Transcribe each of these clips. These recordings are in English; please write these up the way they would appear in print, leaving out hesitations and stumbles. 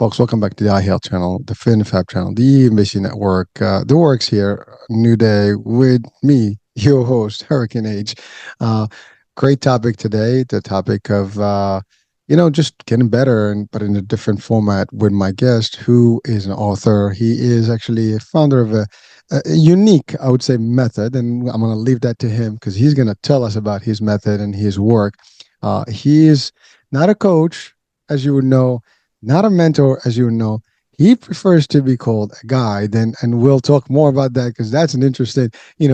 Folks, welcome back to the iHealth channel, the FinFab channel, the Embassy Network. The Works here, new day with me, your host, Hurricane Age. Uh, Great topic today. The topic of just getting better, but in a different format with my guest, who is an author. He is actually a founder of a unique, I would say, method, and I'm going to leave that to him because he's going to tell us about his method and his work. He is not a coach, as you would know, not a mentor, as you know. He prefers to be called a guide, and we'll talk more about that because that's an interesting,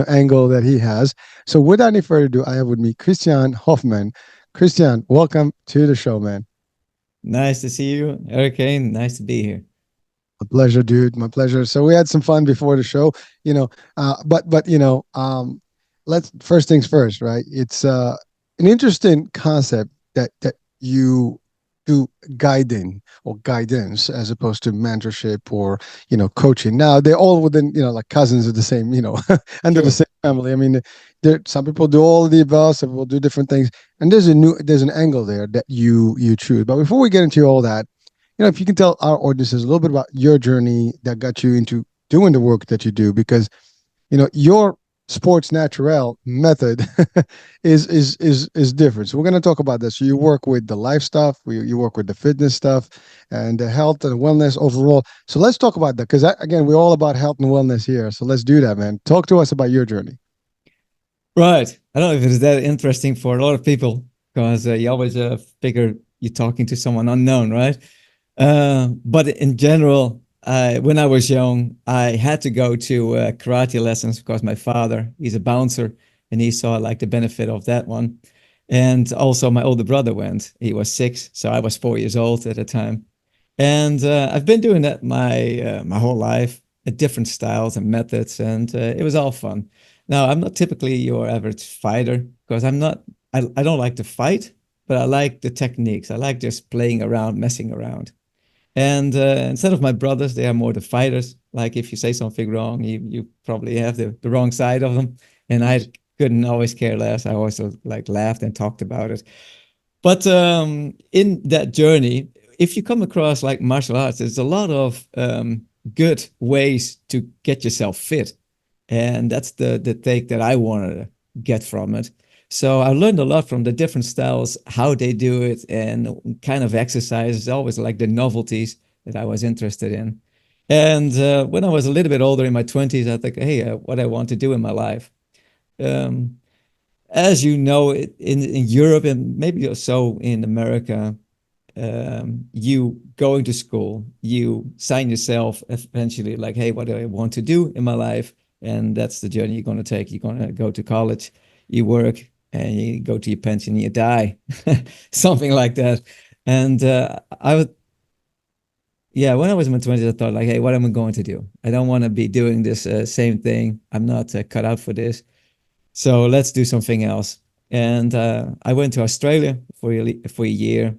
angle that he has. So, without any further ado, I have with me Christiaan Hofman. Christiaan, welcome to the show, man. Nice to see you, Hurricane. Nice to be here. A pleasure, dude. My pleasure. So we had some fun before the show, but let's first things first, right? It's an interesting concept that you do guiding or guidance as opposed to mentorship or coaching. Now they're all within like cousins of the same under the Sure. same family. I mean, some people do all of the above, some people do different things, and there's an angle there that you choose. But before we get into all that, if you can tell our audiences a little bit about your journey that got you into doing the work that you do, because your sports naturel method is different. So we're going to talk about this. So you work with the life stuff, you work with the fitness stuff, and the health and wellness overall. So let's talk about that because again, we're all about health and wellness here. So let's do that, man. Talk to us about your journey. Right. I don't know if it's that interesting for a lot of people because you always figure you're talking to someone unknown, right? But in general, when I was young, I had to go to karate lessons because my father, he's a bouncer, and he saw like the benefit of that one. And also my older brother went. He was 6, so I was 4 years old at the time. And I've been doing that my whole life, at different styles and methods, and it was all fun. Now, I'm not typically your average fighter because I don't like to fight, but I like the techniques. I like just playing around, messing around. And instead of my brothers, they are more the fighters. Like if you say something wrong, you probably have the wrong side of them. And I couldn't always care less. I also like laughed and talked about it. But in that journey, if you come across like martial arts, there's a lot of good ways to get yourself fit. And that's the take that I wanted to get from it. So I learned a lot from the different styles, how they do it, and kind of exercises, always like the novelties that I was interested in. And when I was a little bit older in my 20s, I think, hey, what I want to do in my life. Um, as you know, in Europe and maybe also in America, you going to school, you sign yourself eventually like, hey, what do I want to do in my life? And that's the journey you're going to take. You're going to go to college, you work, and you go to your pension, you die, something like that. And I would, yeah, when I was in my 20s, I thought like, hey, what am I going to do? I don't want to be doing this same thing. I'm not cut out for this. So let's do something else. And I went to Australia for a year.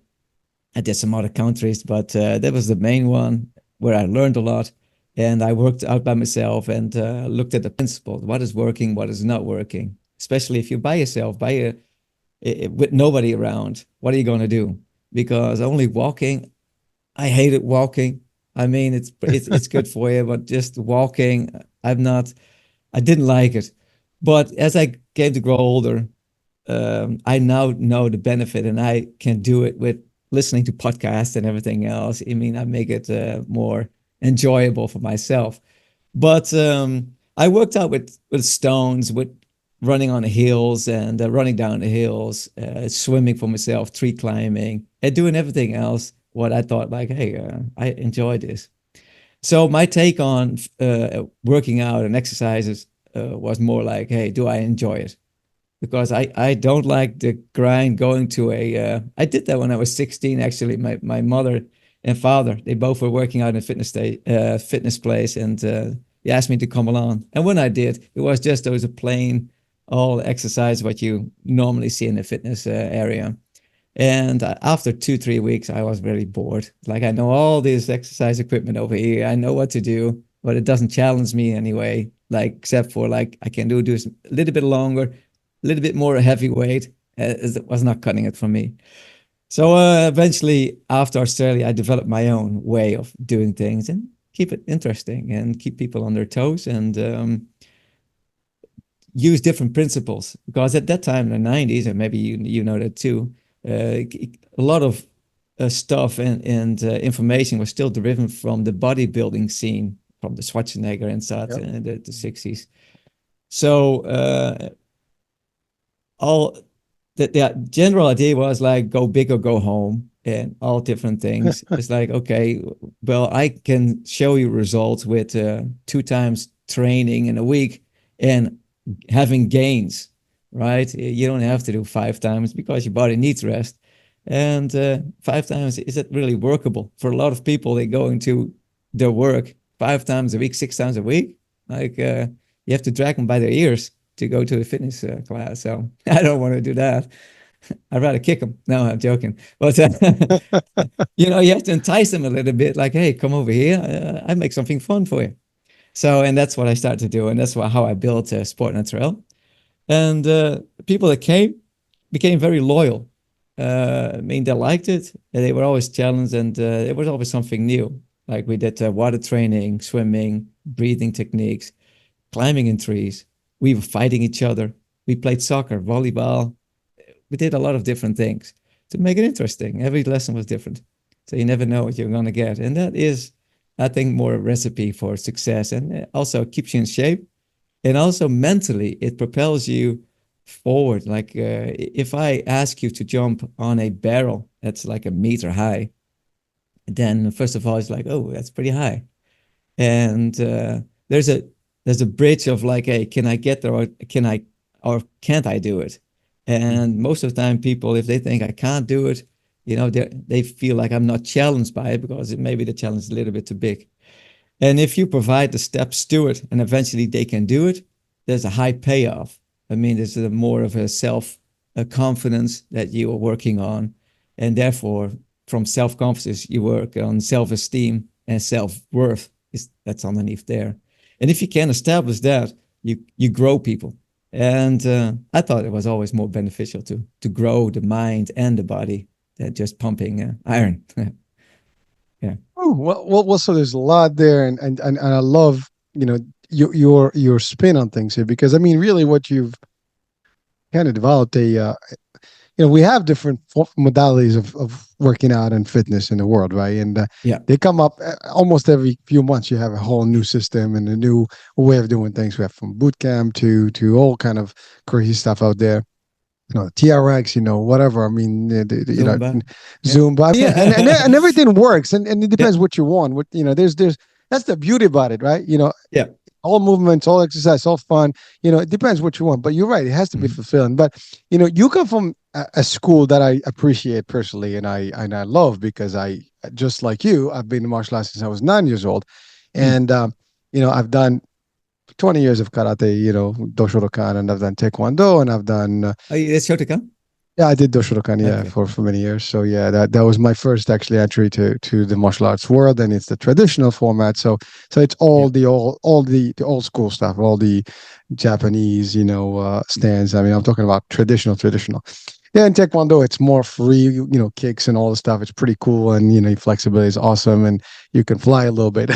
I did some other countries, but that was the main one where I learned a lot. And I worked out by myself and looked at the principles. What is working? What is not working? Especially if you're by yourself, with nobody around. What are you going to do? Because only walking, I hated walking. I mean, it's good for you, but just walking, I didn't like it. But as I came to grow older, I now know the benefit and I can do it with listening to podcasts and everything else. I mean, I make it more enjoyable for myself. But I worked out with stones, with running on the hills and running down the hills, swimming for myself, tree climbing, and doing everything else. What I thought, like, hey, I enjoy this. So my take on working out and exercises was more like, hey, do I enjoy it? Because I don't like the grind going to I did that when I was 16 actually. My mother and father, they both were working out in a fitness place, and he asked me to come along. And when I did, it was just there was a plain all exercise what you normally see in the fitness area. And after 2 3 weeks, I was very bored. Like I know all this exercise equipment over here, I know what to do, but it doesn't challenge me anyway. Like except for like I can do this a little bit longer, a little bit more heavyweight. It was not cutting it for me. So eventually, after Australia, I developed my own way of doing things and keep it interesting and keep people on their toes and use different principles. Because at that time in the 90s, and maybe you know that too, a lot of stuff and information was still driven from the bodybuilding scene, from the Schwarzenegger and such Yep. in the 60s. So all the general idea was like go big or go home and all different things. It's like, okay, well, I can show you results with 2 times training in a week and having gains, right? You don't have to do 5 times because your body needs rest. And 5 times, is it really workable? For a lot of people, they go into their work 5 times a week, 6 times a week. Like you have to drag them by their ears to go to a fitness class. So I don't want to do that. I'd rather kick them. No, I'm joking. But you have to entice them a little bit. Like, hey, come over here. I make something fun for you. So, and that's what I started to do, and that's how I built Sport Naturel. And people that came became very loyal. I mean, they liked it. And they were always challenged, and it was always something new. Like we did water training, swimming, breathing techniques, climbing in trees. We were fighting each other. We played soccer, volleyball. We did a lot of different things to make it interesting. Every lesson was different. So you never know what you're going to get. And that is, I think, more a recipe for success and also keeps you in shape. And also mentally, it propels you forward. Like if I ask you to jump on a barrel that's like a meter high, then first of all, it's like, oh, that's pretty high. And there's a there's a bridge of like, hey, can I get there, or can't I do it? And most of the time, people, if they think I can't do it, they feel like I'm not challenged by it because maybe the challenge is a little bit too big. And if you provide the steps to it and eventually they can do it, there's a high payoff. I mean, there's more of a self confidence that you are working on. And therefore, from self confidence, you work on self esteem and self worth. That's underneath there. And if you can establish that, you grow people. And I thought it was always more beneficial to grow the mind and the body than just pumping iron. Yeah. Oh, well. So there's a lot there, and I love your spin on things here because I mean, really, what you've kind of developed we have different modalities of working out and fitness in the world, right? And Yeah. they come up almost every few months. You have a whole new system and a new way of doing things. We have from boot camp to all kind of crazy stuff out there. TRX, whatever. I mean, Zumba. Yeah. Zumba. I mean, and everything works, and it Yeah. depends what you want. There's that's the beauty about it, right? Yeah. All movements, all exercise, all fun. It depends what you want. But you're right; it has to be Mhm. fulfilling. But you come from a school that I appreciate personally, and I love because I just like you, I've been in martial arts since I was 9 years old, Mm. and I've done 20 years of karate, Doshodokan, and I've done Taekwondo, and I've done Oh, that's Shotokan? yeah, I did Doshodokan, yeah, Okay. for many years. So yeah, that was my first actually entry to the martial arts world, and it's the traditional format. So it's Yeah. all the old school stuff, all the Japanese, stands. I mean, I'm talking about traditional. Yeah, in Taekwondo, it's more free, kicks and all the stuff. It's pretty cool, and your flexibility is awesome, and you can fly a little bit.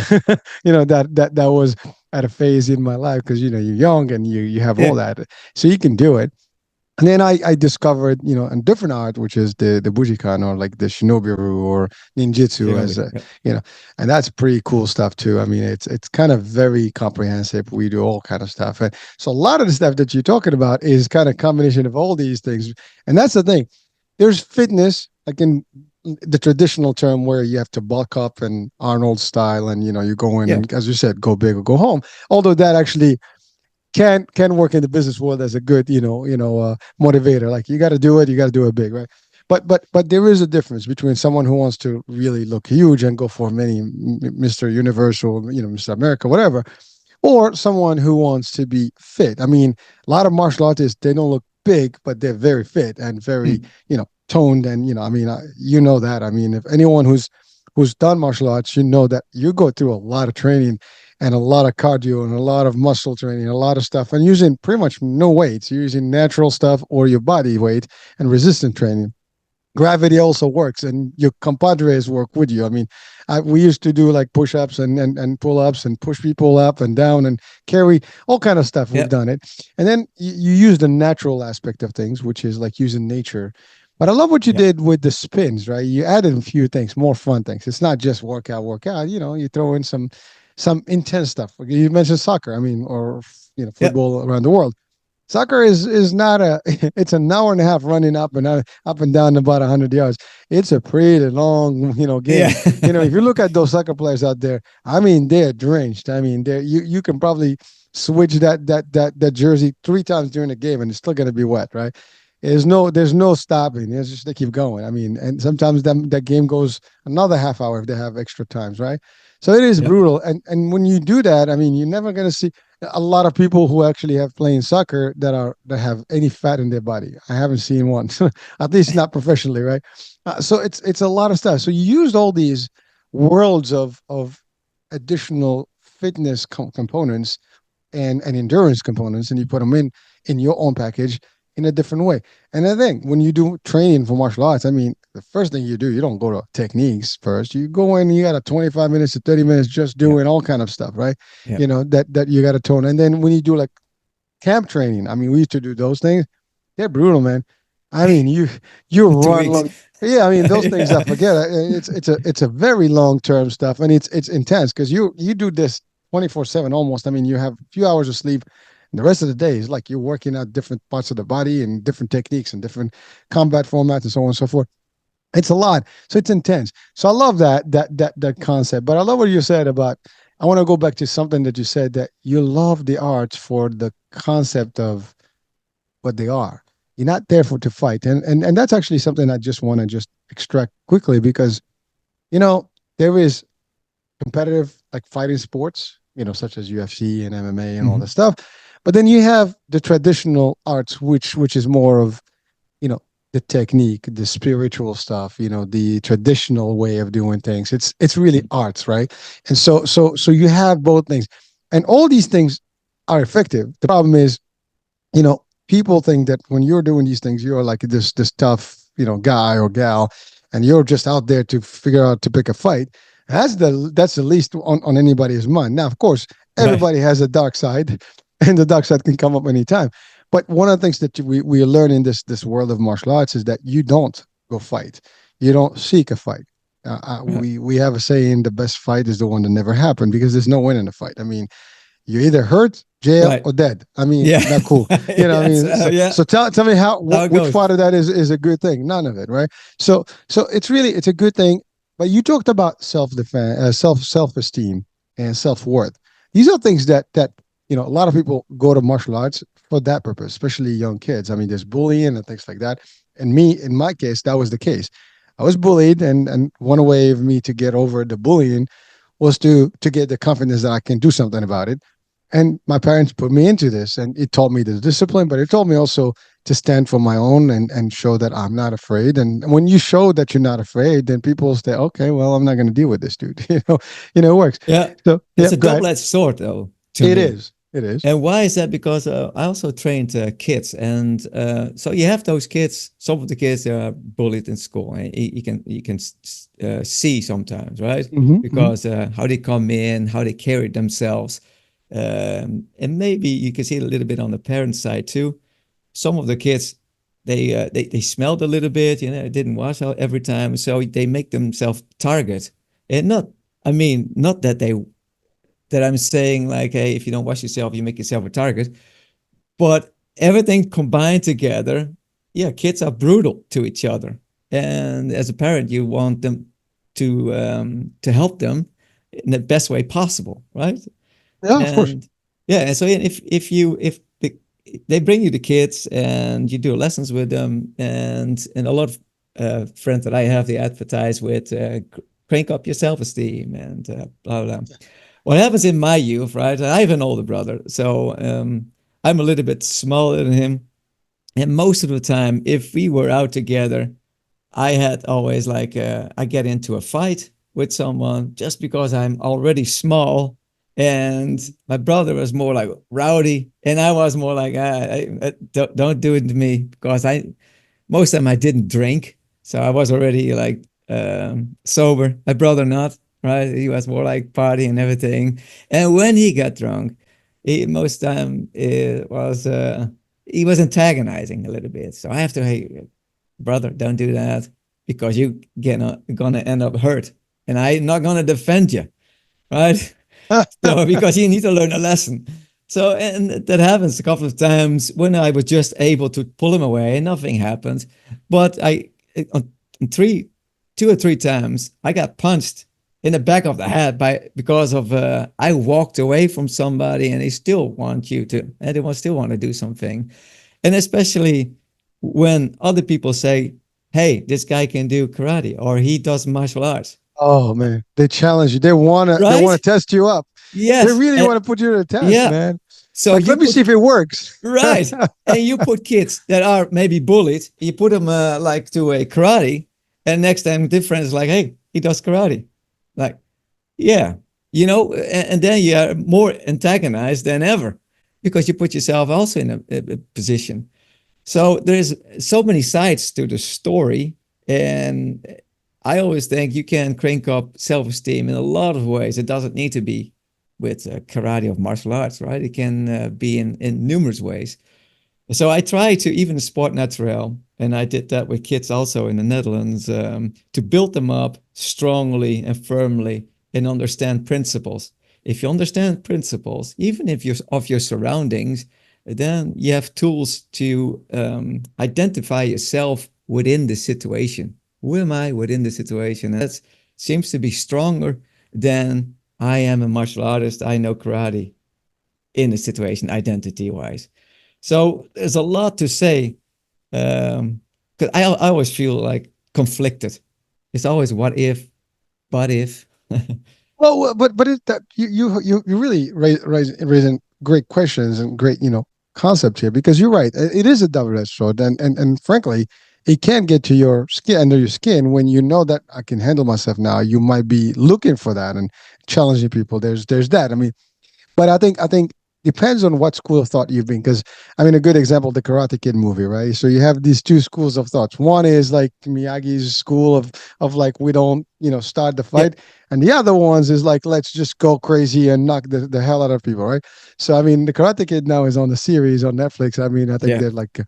That was at a phase in my life because you're young and you have all Yeah. that, so you can do it. And then I discovered, a different art, which is the Bujikan or like the Shinobiru or Ninjutsu as Shinobi. a, Yeah. you know, and that's pretty cool stuff too. I mean, it's kind of very comprehensive. We do all kind of stuff. And so a lot of the stuff that you're talking about is kind of combination of all these things. And that's the thing. There's fitness, like in the traditional term where you have to bulk up and Arnold style and, you go in Yeah. and, as you said, go big or go home. Although that actually can work in the business world as a good motivator. Like you got to do it big, right? But there is a difference between someone who wants to really look huge and go for many Mr. Universal, Mr. America, whatever, or someone who wants to be fit. I mean, a lot of martial artists, they don't look big, but they're very fit and very Mm. toned. And I mean, that. I mean, if anyone who's done martial arts, you know that you go through a lot of training and a lot of cardio and a lot of muscle training, a lot of stuff, and using pretty much no weights. You're using natural stuff or your body weight and resistance training. gravity also works, and your compadres work with you. I mean, we used to do like push-ups and pull-ups and push people up and down and carry all kind of stuff. We've Yeah. done it. And then you use the natural aspect of things, which is like using nature. But I love what you Yeah. did with the spins, right? You added a few things, more fun things. It's not just workout. You know, you throw in some intense stuff. You mentioned soccer, I mean, or Yeah. football around the world. Soccer is not a it's an hour and a half running up and down about 100 yards. It's a pretty long Yeah. game. If you look at those soccer players out there, I mean they're drenched. I mean you can probably switch that jersey 3 times during the game and it's still going to be wet, right? There's no stopping. It's just they keep going. I mean, and sometimes that game goes another half hour if they have extra times, right? So it is Yeah. brutal. And when you do that, I mean, you're never going to see a lot of people who actually have playing soccer that have any fat in their body. I haven't seen one, at least not professionally, right? So it's a lot of stuff. So you used all these worlds of additional fitness components and endurance components, and you put them in your own package in a different way. And I think when you do training for martial arts, I mean, the first thing you do, you don't go to techniques first. You go in, you got a 25 minutes to 30 minutes just Yeah. doing all kind of stuff, right? Yeah. That you got to tone. And then when you do like camp training, I mean, we used to do those things. They're brutal, man. I mean, you For two run weeks. long. Yeah, I mean those things. I Yeah. forget. It's a very long term stuff, and it's intense because you do this 24/7 almost. I mean, you have a few hours of sleep. And the rest of the day is like you're working out different parts of the body and different techniques and different combat formats and so on and so forth. It's a lot, so it's intense. So I love that concept. But I love what you said about. I want to go back to something that you said that you love the arts for the concept of what they are. You're not there for to fight, and that's actually something I just want to just extract quickly because you know there is competitive like fighting sports, such as UFC and MMA and all that Mhm. stuff, but then you have the traditional arts, which is more of you know the technique, the spiritual stuff, the traditional way of doing things. It's really arts, right? And so you have both things, and all these things are effective. The problem is people think that when you're doing these things, you're like this tough, guy or gal, and you're just out there to figure out to pick a fight. That's the least on anybody's mind. Now, of course, Right. everybody has a dark side, and the dark side can come up anytime. But one of the things that we learn in this world of martial arts is that you don't go fight, you don't seek a fight. Right. We have a saying: the best fight is the one that never happened, because there's no winning a fight. I mean, you're either hurt, jail, Right. or dead. I mean, Yeah. not cool. I Yes. mean, so, Yeah. so tell me How it which goes. part of that is a good thing? None of it, right? So it's a good thing. But you talked about self defense, self esteem, and self worth. These are things that a lot of people go to martial arts for that purpose, especially young kids. I mean, there's bullying and things like that. And me, in my case, that was the case. I was bullied, and one way of me to get over the bullying was to get the confidence that I can do something about it. And my parents put me into this, and it taught me the discipline, but it taught me also to stand for my own and show that I'm not afraid. And when you show that you're not afraid, then people say, okay, well, I'm not going to deal with this dude. It works. Yeah. So yeah, It's a go ahead. double-edged sword, though, to It me. is. It is. And why is that? Because I also trained kids, and so you have those kids. Some of the kids are bullied in school, and you can see sometimes, right? Mm-hmm, mm-hmm. Because how they come in, how they carry themselves, and maybe you can see it a little bit on the parent side too. Some of the kids, they smelled a little bit, didn't wash out every time, so they make themselves target, and not. I mean, not that I'm saying like, hey, if you don't wash yourself, you make yourself a target. But everything combined together, yeah, kids are brutal to each other. And as a parent, you want them to help them in the best way possible, right? Yeah, of course. And yeah, and so if they bring you the kids and you do lessons with them, and a lot of friends that I have, they advertise with crank up your self esteem and blah blah. What happens in my youth, right? I have an older brother, so I'm a little bit smaller than him. And most of the time, if we were out together, I had always like I get into a fight with someone just because I'm already small, and my brother was more like rowdy, and I was more like don't do it to me because I most of the time I didn't drink, So I was already like sober. My brother not, right? He was more like party and everything. And when he got drunk, most time it was he was antagonizing a little bit. So I have to, hey, brother, don't do that because you gonna end up hurt, and I'm not gonna defend you, right? So because you need to learn a lesson. So and that happens a couple of times when I was just able to pull him away, nothing happened. But on three, 2 or 3 times, I got punched in the back of the head by because of I walked away from somebody and they still want you to, and they will still want to do something, and especially when other people say, "Hey, this guy can do karate or he does martial arts," Oh man, they challenge you. They wanna right? test you up. They Yes, really want to put you to the test, yeah. man. So Like, you let me see put if it works. right, and you put kids that are maybe bullied, you put them like to a karate, and next time their friends like, hey, he does karate, like, yeah, and then you are more antagonized than ever because you put yourself also in a position. So there's so many sides to the story, and I always think you can crank up self-esteem in a lot of ways. It doesn't need to be with karate or martial arts, right? It can be in numerous ways. So I try to even sport Naturel, and I did that with kids also in the Netherlands to build them up strongly and firmly and understand principles. If you understand principles, even if you're of your surroundings, then you have tools to identify yourself within the situation. Who am I within the situation? And that seems to be stronger than I am a martial artist. I know karate in a situation identity wise. So there's a lot to say. Because I always feel like conflicted. It's always what if, but if. Well, but that you really raising great questions and great concept here, because you're right. It is a double-edged sword, and frankly, it can get to your skin, under your skin, when you know that I can handle myself now. You might be looking for that and challenging people. There's that. I mean, but I think depends on what school of thought you've been. Because I mean, a good example, the Karate Kid movie, right? So you have these two schools of thoughts. One is like Miyagi's school of like, we don't start the Yeah, fight, and the other ones is like, let's just go crazy and knock the hell out of people, right? So I mean, the Karate Kid now is on the series on Netflix. I mean, I think yeah. they're like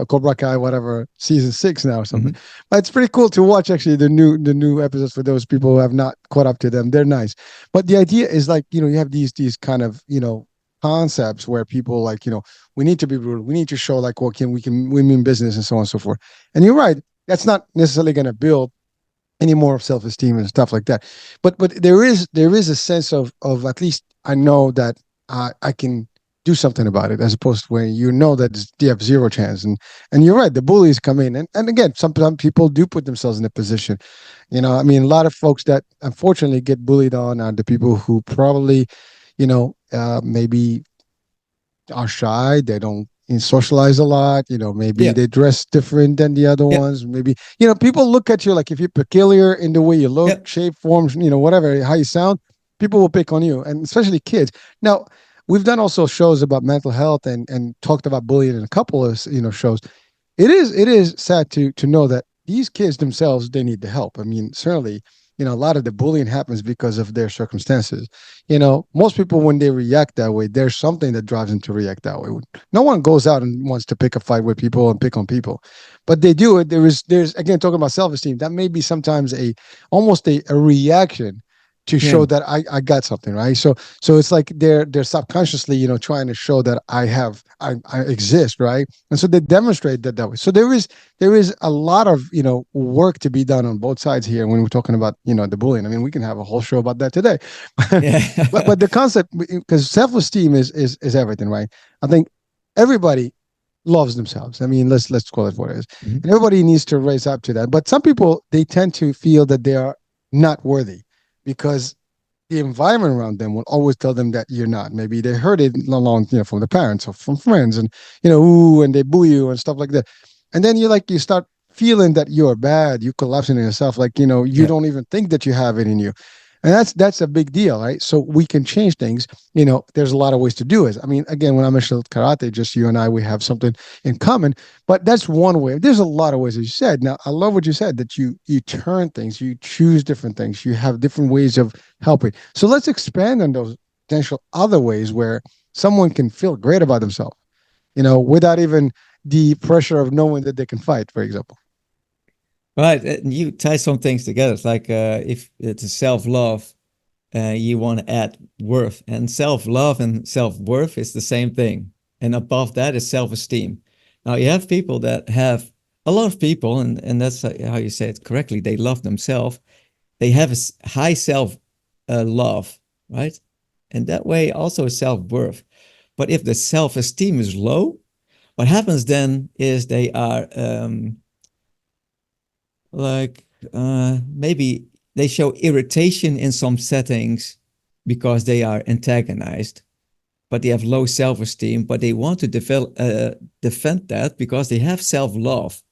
Cobra Kai, whatever, season 6 now or something. Mm-hmm. But it's pretty cool to watch, actually, the new episodes. For those people who have not caught up to them, they're nice. But the idea is like, you have these kind of concepts where people like, we need to be brutal, we need to show like, well, we mean business, and so on and so forth. And you're right, that's not necessarily going to build any more of self-esteem and stuff like that. But there is a sense of, at least I know that I can do something about it, as opposed to when you know that you have zero chance. And you're right, the bullies come in, and again, some people do put themselves in a position. I mean, a lot of folks that unfortunately get bullied on are the people who probably, maybe are shy. They don't socialize a lot. Maybe Yeah, they dress different than the other yeah, ones. Maybe, people look at you like, if you're peculiar in the way you look, yeah, shape, forms, whatever, how you sound, people will pick on you, and especially kids. Now, we've done also shows about mental health, and talked about bullying in a couple of shows. It is sad to know that these kids themselves, they need the help. I mean, certainly, a lot of the bullying happens because of their circumstances. Most people, when they react that way, there's something that drives them to react that way. No one goes out and wants to pick a fight with people and pick on people, but they do it. There's again, talking about self-esteem, that may be sometimes almost a reaction to yeah, show that I got something, right. So it's like they're subconsciously, trying to show that I exist, right. And so they demonstrate that way. So there is a lot of work to be done on both sides here when we're talking about the bullying. I mean, we can have a whole show about that today. yeah, But the concept, because self-esteem is everything, right. I think everybody loves themselves. I mean, let's call it what it is. Mhm. And everybody needs to raise up to that. But some people, they tend to feel that they are not worthy, because the environment around them will always tell them that you're not. Maybe they heard it along, from the parents or from friends, and ooh, and they boo you and stuff like that. And then you start feeling that you're bad. You collapsing in yourself, like you yeah, don't even think that you have it in you. And that's a big deal, right? So we can change things. There's a lot of ways to do it. I mean, again, when I mentioned karate, just you and I, we have something in common. But that's one way. There's a lot of ways, as you said. Now, I love what you said, that you turn things, you choose different things, you have different ways of helping. So let's expand on those potential other ways where someone can feel great about themselves, without even the pressure of knowing that they can fight, for example. Right. And you tie some things together. It's like if it's a self love, you want to add worth. And self love and self worth is the same thing. And above that is self esteem. Now, you have people that have a lot of people, and that's how you say it correctly, they love themselves. They have a high self love, right? And that way also self worth. But if the self esteem is low, what happens then is they are like maybe they show irritation in some settings because they are antagonized, but they have low self-esteem, but they want to defend that because they have self-love.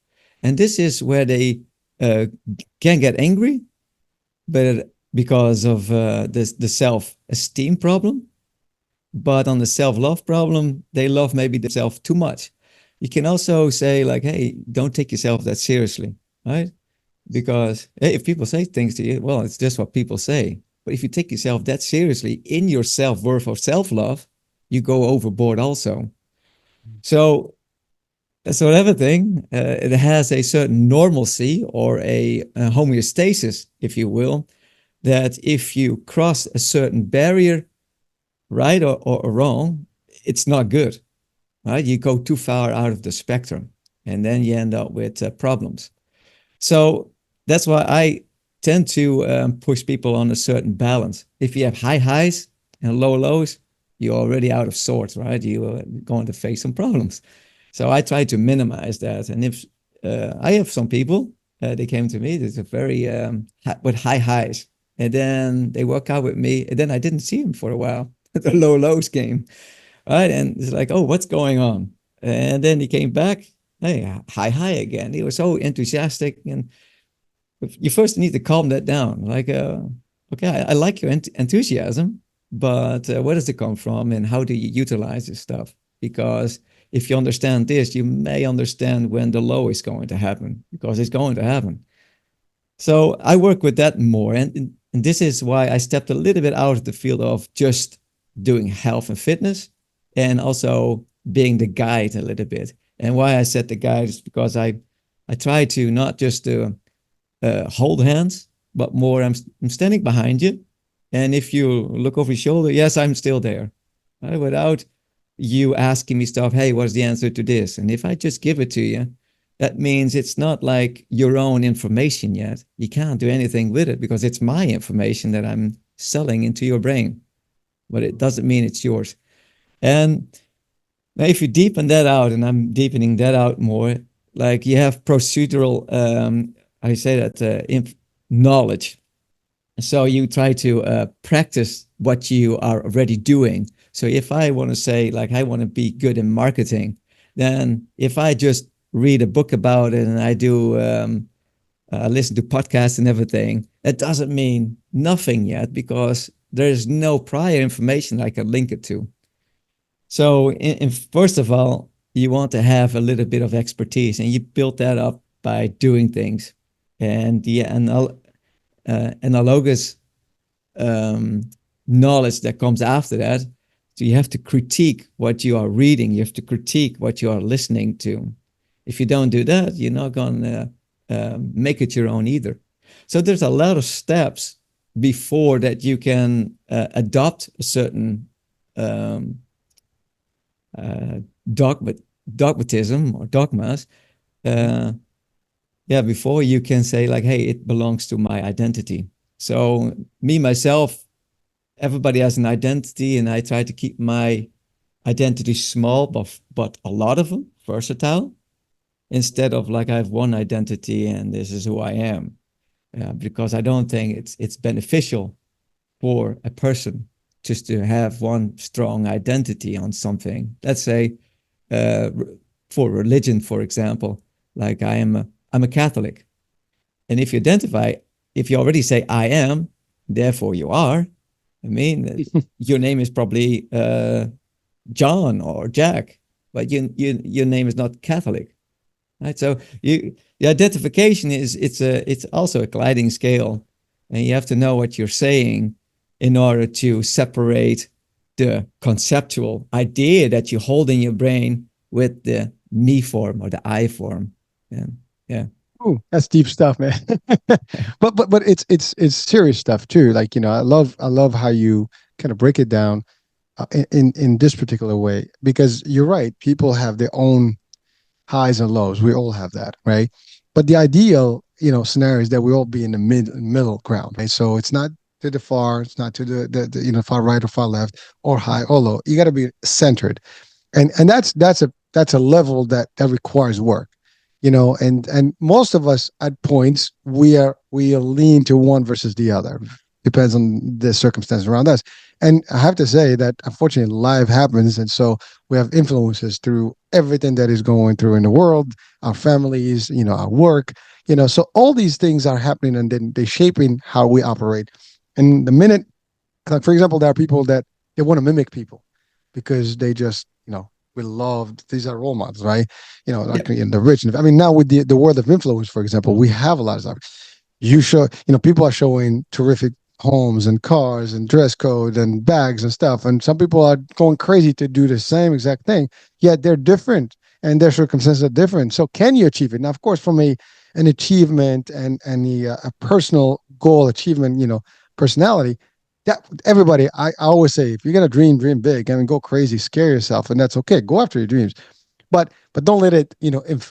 And this is where they can get angry, but because of the self-esteem problem. But on the self-love problem, they love maybe themselves too much. You can also say like, hey, don't take yourself that seriously, right? Because if people say things to you, well, it's just what people say. But if you take yourself that seriously in your self-worth or self-love, you go overboard also. So everything, it has a certain normalcy or a homeostasis, if you will, that if you cross a certain barrier, right or wrong, it's not good, right? You go too far out of the spectrum, and then you end up with problems. So that's why I tend to push people on a certain balance. If you have high highs and low lows, you're already out of sorts, right? You're going to face some problems. So I try to minimize that. And if I have some people, they came to me, there's a very with high highs, and then they work out with me, and then I didn't see them for a while. The low lows came, right? And it's like, oh, what's going on? And then he came back, hey, high again. He was so enthusiastic, and you first need to calm that down. Like, okay, I like your enthusiasm, but where does it come from, and how do you utilize this stuff? Because if you understand this, you may understand when the low is going to happen, because it's going to happen. So I work with that more, and this is why I stepped a little bit out of the field of just doing health and fitness, and also being the guide a little bit. And why I said the guide is because I try to not just hold hands, but more I'm standing behind you. And if you look over your shoulder, yes, I'm still there, right? Without you asking me stuff, hey, what's the answer to this? And if I just give it to you, that means it's not like your own information yet. You can't do anything with it because it's my information that I'm selling into your brain, but it doesn't mean it's yours. And now if you deepen that out, and I'm deepening that out more, like you have procedural, I say that, knowledge. So you try to practice what you are already doing. So if I want to say, like, I want to be good in marketing, then if I just read a book about it and I do listen to podcasts and everything, that doesn't mean nothing yet because there's no prior information I can link it to. So, first of all, you want to have a little bit of expertise, and you build that up by doing things. And the analogous um, knowledge that comes after that. So you have to critique what you are reading. You have to critique what you are listening to. If you don't do that, you're not going to make it your own either. So there's a lot of steps before that you can adopt a certain um, uh, dogmatism or dogmas. Uh, yeah, before you can say like, hey, it belongs to my identity. So me, myself, everybody has an identity, and I try to keep my identity small, but a lot of them versatile, instead of like I have one identity and this is who I am, because I don't think it's beneficial for a person just to have one strong identity on something. Let's say uh, for religion, for example, like I'm a Catholic, and if you already say I am, therefore you are. I mean, your name is probably John or Jack, but your name is not Catholic, right? So the identification is it's also a gliding scale, and you have to know what you're saying in order to separate the conceptual idea that you hold in your brain with the me form or the I form. And yeah. Ooh, that's deep stuff, man. But it's serious stuff too. Like, I love how you kind of break it down in this particular way, because you're right. People have their own highs and lows. We all have that, right? But the ideal, scenario is that we all be in the middle ground, right? So it's not to the far, it's not to the far right or far left, or high or low. You got to be centered, and that's a level that requires work, and most of us at points we lean to one versus the other. Depends on the circumstances around us. And I have to say that unfortunately life happens, and so we have influences through everything that is going through in the world, our families, our work, so all these things are happening, and then they shaping how we operate. And the minute, like, for example, there are people that they want to mimic people because they just, we love, these are role models, right? Like Yep. in the rich. I mean, now with the world of influence, for example, we have a lot of stuff. People are showing terrific homes and cars and dress code and bags and stuff. And some people are going crazy to do the same exact thing, yet they're different and their circumstances are different. So can you achieve it? Now, of course, from an achievement and a personal goal achievement, personality, that everybody, I always say, if you're gonna dream big. I mean, go crazy, scare yourself, and that's okay. Go after your dreams, but don't let it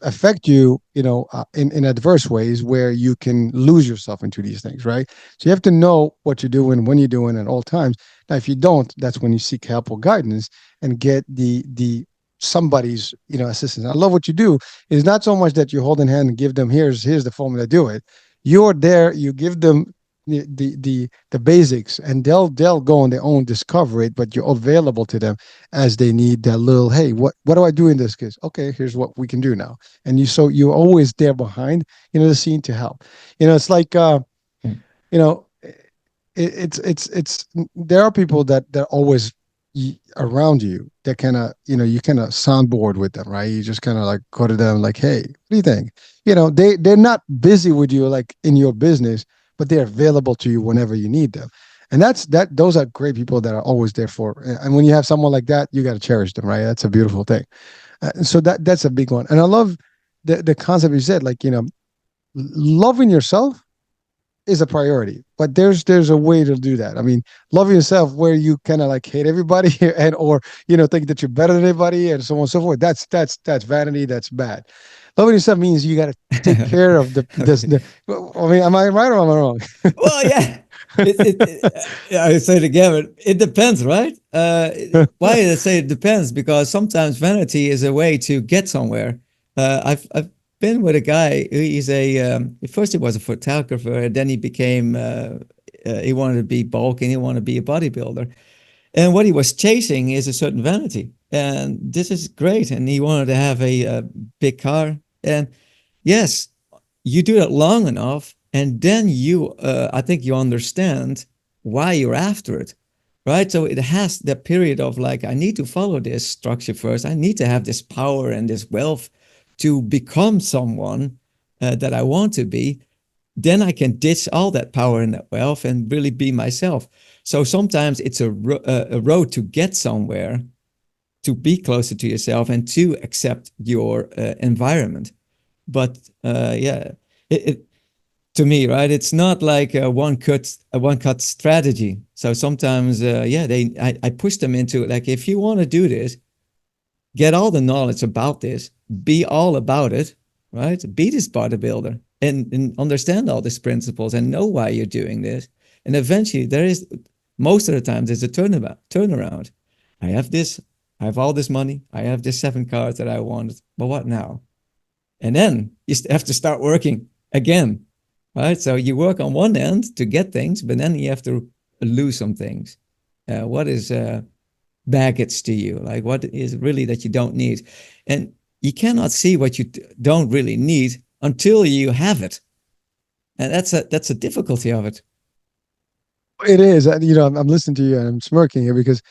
affect you, in adverse ways where you can lose yourself into these things, right? So you have to know what you're doing, when you're doing, at all times. Now if you don't, that's when you seek help or guidance and get the somebody's assistance. I love what you do. It's not so much that you hold in hand and give them, here's the formula, do it. You're there, you give them the basics, and they'll go on their own, discover it, but you're available to them as they need that little, hey, what do I do in this case? Okay, here's what we can do now. And you're always there behind, the scene to help. It's like, you know it's there are people that they're always around you, that kind of, you kind of soundboard with them, right? You just kind of like go to them like, hey, what do you think? They're not busy with you like in your business, but they're available to you whenever you need them. And those are great people that are always there for. And when you have someone like that, you got to cherish them, right? That's a beautiful thing. So that's a big one. And I love the concept you said, like, loving yourself is a priority, but there's a way to do that. I mean, loving yourself where you kind of like hate everybody and or think that you're better than everybody and so on and so forth. That's vanity. That's bad. Loving yourself means you got to take care of the. I mean, am I right or am I wrong? Well, yeah. I say it again, but it depends, right? Why did I say it depends? Because sometimes vanity is a way to get somewhere. I've been with a guy. He's first he was a photographer, then he became he wanted to be bulking, he wanted to be a bodybuilder, and what he was chasing is a certain vanity, and this is great. And he wanted to have a big car, and yes, you do it long enough, and then I think you understand why you're after it, right? So it has that period of like, I need to follow this structure first. I need to have this power and this wealth to become someone that I want to be. Then I can ditch all that power and that wealth and really be myself. So sometimes it's a road to get somewhere, to be closer to yourself and to accept your environment. But yeah, it to me, right? It's not like a one cut strategy. So sometimes, yeah, I push them into like, if you want to do this, get all the knowledge about this, be all about it, right? Be this bodybuilder and understand all these principles and know why you're doing this. And eventually, there is most of the time there's a turnaround. I have this, I have all this money, I have this 7 cars that I wanted, but what now? And then you have to start working again, right? So you work on one end to get things, but then you have to lose some things. What is baggage to you? Like, what is really that you don't need? And you cannot see what you don't really need until you have it. And that's a difficulty of it. It is. I'm listening to you and I'm smirking here because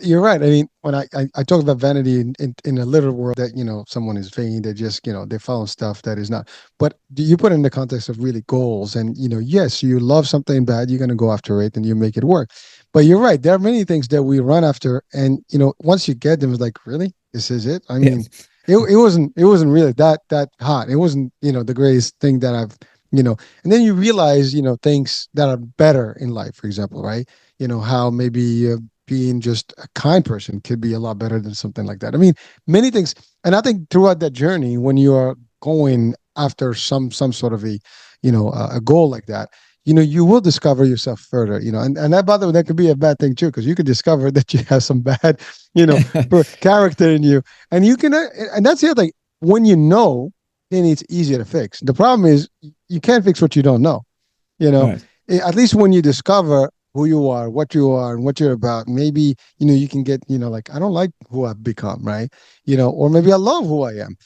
you're right. I mean, when I talk about vanity in a literal world that, someone is vain, they just, they follow stuff that is not. But do you put it in the context of really goals and, yes, you love something bad, you're going to go after it and you make it work. But you're right. There are many things that we run after. And, once you get them, it's like, really? This is it? I Yeah. mean, it wasn't really that hot. It wasn't, the greatest thing that I've, you know, and then you realize things that are better in life, for example, right? How maybe being just a kind person could be a lot better than something like that. I mean, many things. And I think throughout that journey, when you are going after some sort of a goal like that, you will discover yourself further, and that, by the way, that could be a bad thing too, because you could discover that you have some bad you know character in you. And you can and that's the other thing. When then it's easier to fix. The problem is you can't fix what you don't know. You know, Right. At least when you discover who you are, and what you're about, maybe you can get like, I don't like who I've become, right? Or maybe I love who I am.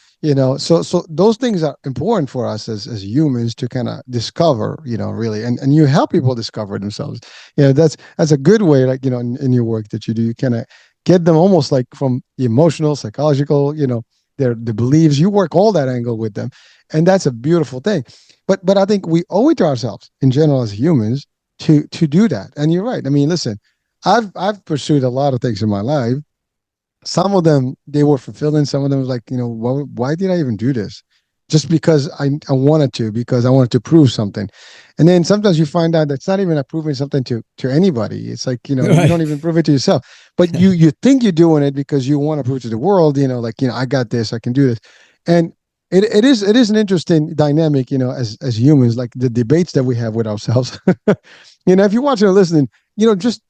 So those things are important for us as humans to kind of discover, really, and you help people discover themselves. That's a good way, like in your work that you do, you kind of get them almost like from the emotional, psychological, the beliefs. You work all that angle with them, and that's a beautiful thing. But I think we owe it to ourselves in general as humans to do that. And you're right. I mean, listen, I've pursued a lot of things in my life. Some of them they were fulfilling. Some of them was like, why did I even do this? Just because I wanted to, because I wanted to prove something. And then sometimes you find out that's not even proving something to anybody. It's like, you Right. don't even prove it to yourself. But you think you're doing it because you want to prove to the world, like, I got this, I can do this. And it is an interesting dynamic, as humans, like the debates that we have with ourselves. If you're watching or listening, just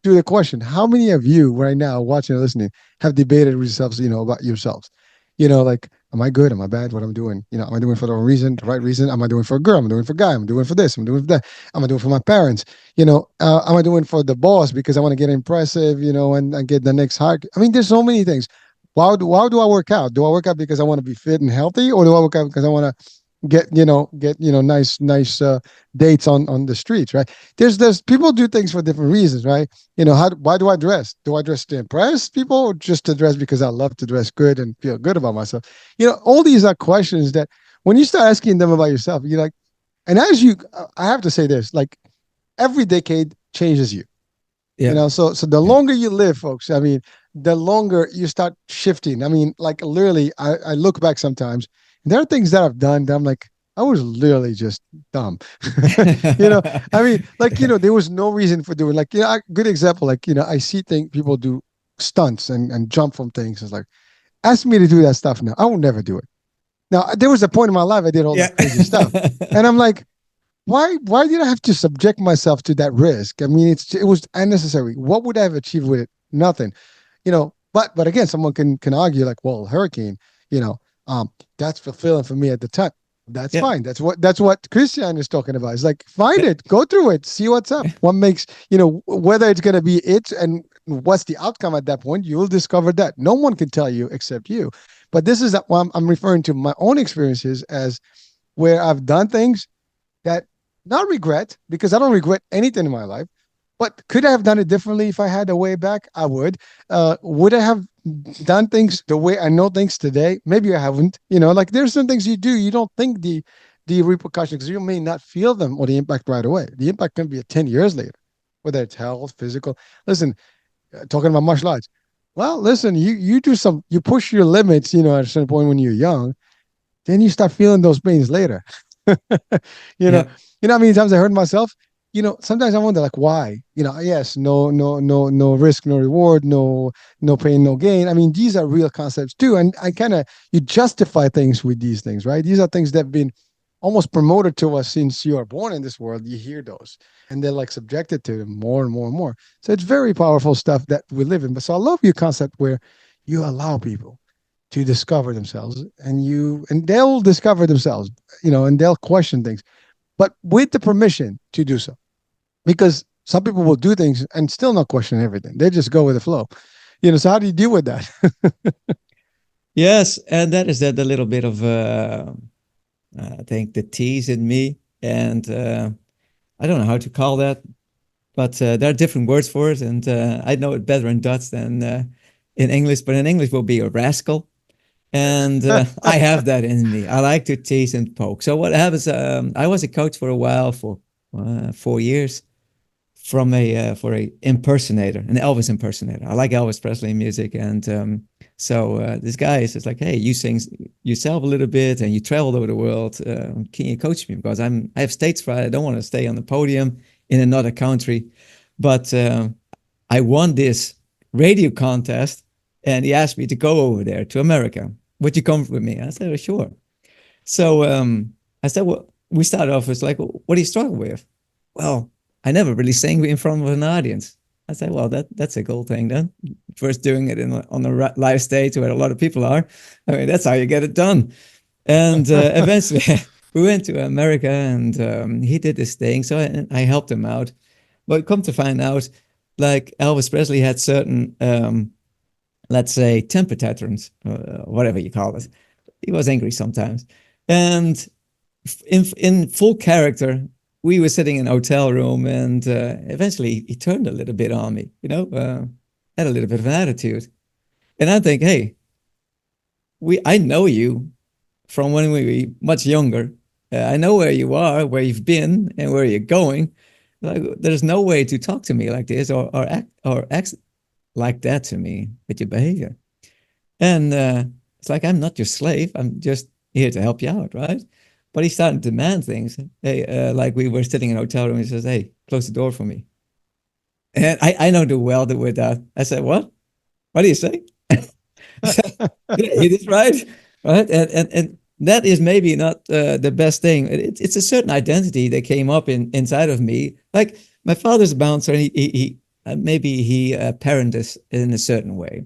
do the question: how many of you right now, watching or listening, have debated with yourselves, about yourselves? Like, am I good? Am I bad? What I'm doing? Am I doing for the reason, the right reason? Am I doing for a girl? Am I doing for a guy? Am I doing for this? Am I doing for that? Am I doing for my parents? Am I doing for the boss because I want to get impressive, and get the next hike? I mean, there's so many things. Why do I work out? Do I work out because I want to be fit and healthy, or do I work out because I want to get nice dates on the streets, right? There's people do things for different reasons, right? Why do I dress? Do I dress to impress people, or just to dress because I love to dress good and feel good about myself? All these are questions that when you start asking them about yourself, you're like, and as you, I have to say this, like, every decade changes you. Yeah. So the Yeah. longer you live, folks, I mean, the longer you start shifting. I mean, like, literally, I look back sometimes, and there are things that I've done that I'm like, I was literally just dumb. you know, I mean, like, there was no reason for doing, like, good example, like, I see things people do stunts and jump from things. It's like, ask me to do that stuff now. I will never do it. Now, there was a point in my life I did all Yeah. that crazy stuff. And I'm like, why did I have to subject myself to that risk? I mean, it was unnecessary. What would I have achieved with it? Nothing. But again, someone can argue like, well, hurricane, you know, that's fulfilling for me at the time. That's Yeah. fine. That's what Christian is talking about. It's like, find Yeah. it, go through it, see what's up. What makes, whether it's gonna be it and what's the outcome at that point, you'll discover that. No one can tell you except you. But this is what I'm referring to my own experiences as where I've done things that, not regret, because I don't regret anything in my life, but could I have done it differently if I had a way back? I would. Would I have done things the way I know things today? Maybe I haven't. Like, there's some things you do, you don't think the repercussions, because you may not feel them or the impact right away. The impact can be 10 years later, whether it's health, physical. Listen, talking about martial arts. Well, listen, you do you push your limits, at a certain point when you're young, then you start feeling those pains later. you know, Yeah. how many times I hurt myself? Sometimes I wonder, like, why? Yes, no risk, no reward, no pain, no gain. I mean, these are real concepts too, and I kind of, you justify things with these things, right? These are things that have been almost promoted to us since you are born in this world. You hear those, and they're like subjected to them more and more and more. So it's very powerful stuff that we live in. But so I love your concept where you allow people to discover themselves, and they'll discover themselves, and they'll question things, but with the permission to do so, because some people will do things and still not question everything. They just go with the flow. So how do you deal with that? Yes, and that is that a little bit of I think the tease in me, and I don't know how to call that. but there are different words for it, and I know it better in Dutch than in English. But in English, will be a rascal, and I have that in me. I like to tease and poke. So what happens? I was a coach for a while, for 4 years, from a for a impersonator, an Elvis impersonator. I like Elvis Presley music, and so this guy is just like, "Hey, you sing yourself a little bit, and you traveled over the world. Can you coach me? Because I have stage fright. I don't want to stay on the podium in another country." But I won this radio contest, and he asked me to go over there to America. Would you come with me? I said, "Oh, sure." So I said, "Well," we started off with like, "What do you struggle with?" "Well, I never really sang in front of an audience." I said, "Well, that's a cool thing then. First doing it on a live stage where a lot of people are. I mean, that's how you get it done." And eventually we went to America, and he did this thing. So I helped him out. But come to find out, like Elvis Presley had certain, let's say, temper tantrums, whatever you call it. He was angry sometimes. And in full character, we were sitting in a hotel room, and eventually he turned a little bit on me, had a little bit of an attitude. And I think, hey, I know you from when we were much younger. I know where you are, where you've been, and where you're going. Like, there's no way to talk to me like this, or act like that to me with your behavior. And it's like, I'm not your slave. I'm just here to help you out, right? But he started to demand things. Hey, like we were sitting in a hotel room. He says, "Hey, close the door for me." And I don't do well with that. I said, "What? What do you say?" It is right, right, and that is maybe not the best thing. It's a certain identity that came up inside of me. Like my father's a bouncer, and maybe he parented us in a certain way,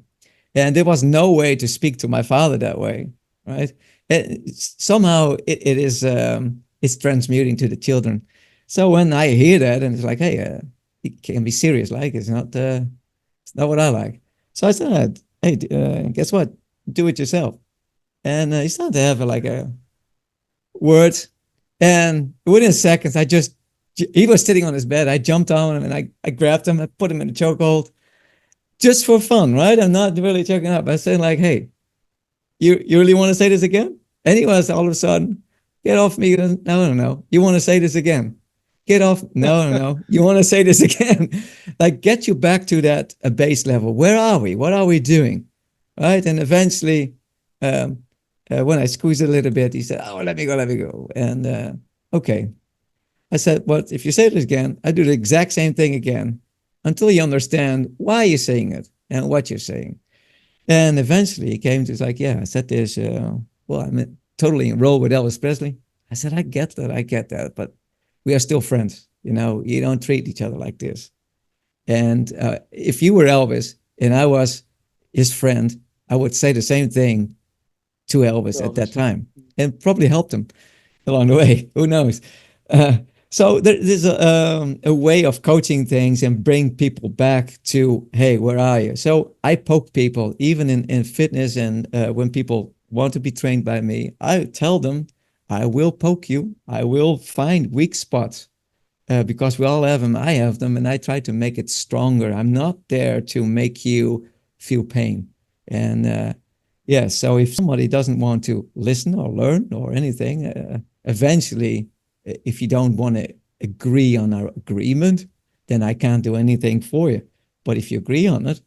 and there was no way to speak to my father that way, right? Somehow it is it's transmuting to the children. So when I hear that, and it's like, hey, it can be serious, like it's not what I like. So I said, hey, guess what? Do it yourself. And he started to have like a word, and within seconds, he was sitting on his bed. I jumped on him, and I grabbed him, I put him in a chokehold, just for fun, right? I'm not really choking up. I said like, hey, you really want to say this again? And he was all of a sudden, get off me. No, no, no. You want to say this again? Get off. No, no, no. You want to say this again? Like, get you back to that base level. Where are we? What are we doing? Right. And eventually, when I squeezed it a little bit, he said, oh, let me go, let me go. And okay. I said, well, if you say this again, I do the exact same thing again until you understand why you're saying it and what you're saying. And eventually he came to like, yeah, I said this, well, I'm totally enrolled with Elvis Presley. I said, I get that, but we are still friends. You don't treat each other like this. And if you were Elvis and I was his friend, I would say the same thing to Elvis at that time and probably helped him along the way. Who knows? So there's a way of coaching things and bring people back to, hey, where are you? So I poke people, even in fitness, and when people want to be trained by me, I tell them, I will poke you. I will find weak spots because we all have them. I have them, and I try to make it stronger. I'm not there to make you feel pain. And yeah, so if somebody doesn't want to listen or learn or anything, eventually, if you don't want to agree on our agreement, then I can't do anything for you. But if you agree on it,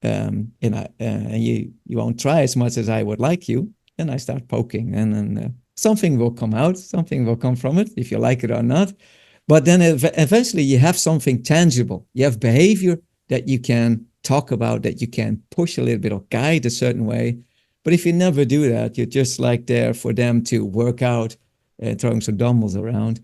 and you won't try as much as I would like you, then I start poking, and then something will come out, something will come from it, if you like it or not. But then eventually you have something tangible. You have behavior that you can talk about, that you can push a little bit or guide a certain way. But if you never do that, you're just like there for them to work out, throwing some dumbbells around,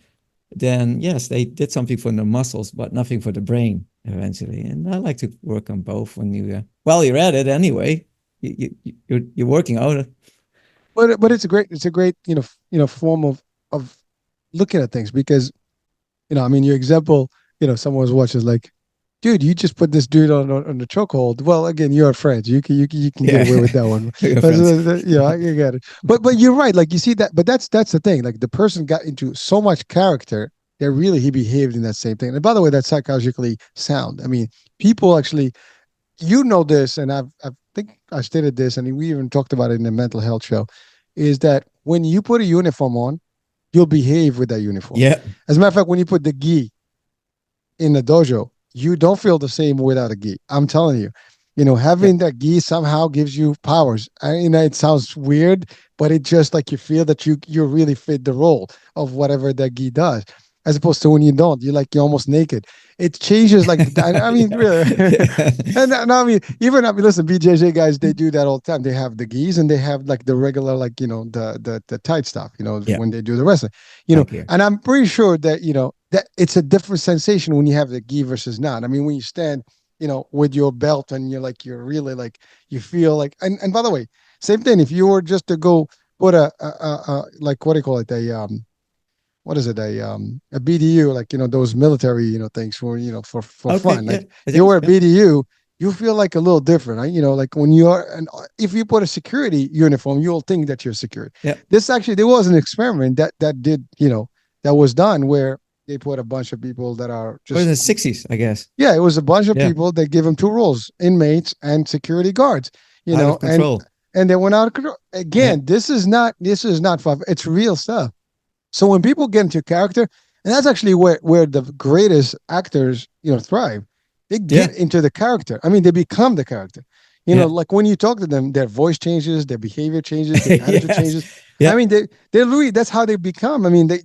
then yes, they did something for the muscles, but nothing for the brain eventually. And I like to work on both when well, you're at it anyway. You're working out. But it's a great form of looking at things, because I mean, your example, someone was watching like, dude, you just put this dude on the chokehold. Well, again, you're friends. You can get Yeah, away with that one. your friends. Yeah, I get it. But you're right. Like, you see that. But that's the thing. Like, the person got into so much character that really he behaved in that same thing. And by the way, that's psychologically sound. I mean, people actually, this, and I think I stated this, and we even talked about it in the mental health show, is that when you put a uniform on, you'll behave with that uniform. Yeah. As a matter of fact, when you put the gi in the dojo, you don't feel the same without a gi. I'm telling you, Yeah. having that gi somehow gives you powers. It sounds weird, but it just like you feel that you really fit the role of whatever that gi does, as opposed to when you don't. You're almost naked. It changes like I mean, really. And I mean, even listen, BJJ guys, they do that all the time. They have the gis and they have like the regular, like the tight stuff. Yeah. When they do the wrestling. Like here. And I'm pretty sure that that it's a different sensation when you have the gi versus not. I mean, when you stand, with your belt and you're really like you feel like. And by the way, same thing. If you were just to go put like what do you call it, what is it, a BDU, like those military things for for Okay. fun, Yeah. like It you is. wear a Yeah. BDU, you feel like a little different, right? Like when you're, and if you put a security uniform, you'll think that you're secure. Yeah. This actually, there was an experiment that was done where they put a bunch of people that are Or in just, the 60s, I guess. yeah, it was a bunch of Yeah. people that give them two roles: inmates and security guards. Out of And control. they went out of control. Yeah. Again, this is not fun. It's real stuff. So when people get into character, and that's actually where the greatest actors, thrive. They Yeah. get into the character. I mean, they become the character. Yeah. Like when you talk to them, their voice changes, their behavior changes, their attitude Yes. changes. I Yeah. mean, they really, that's how they become. I mean, they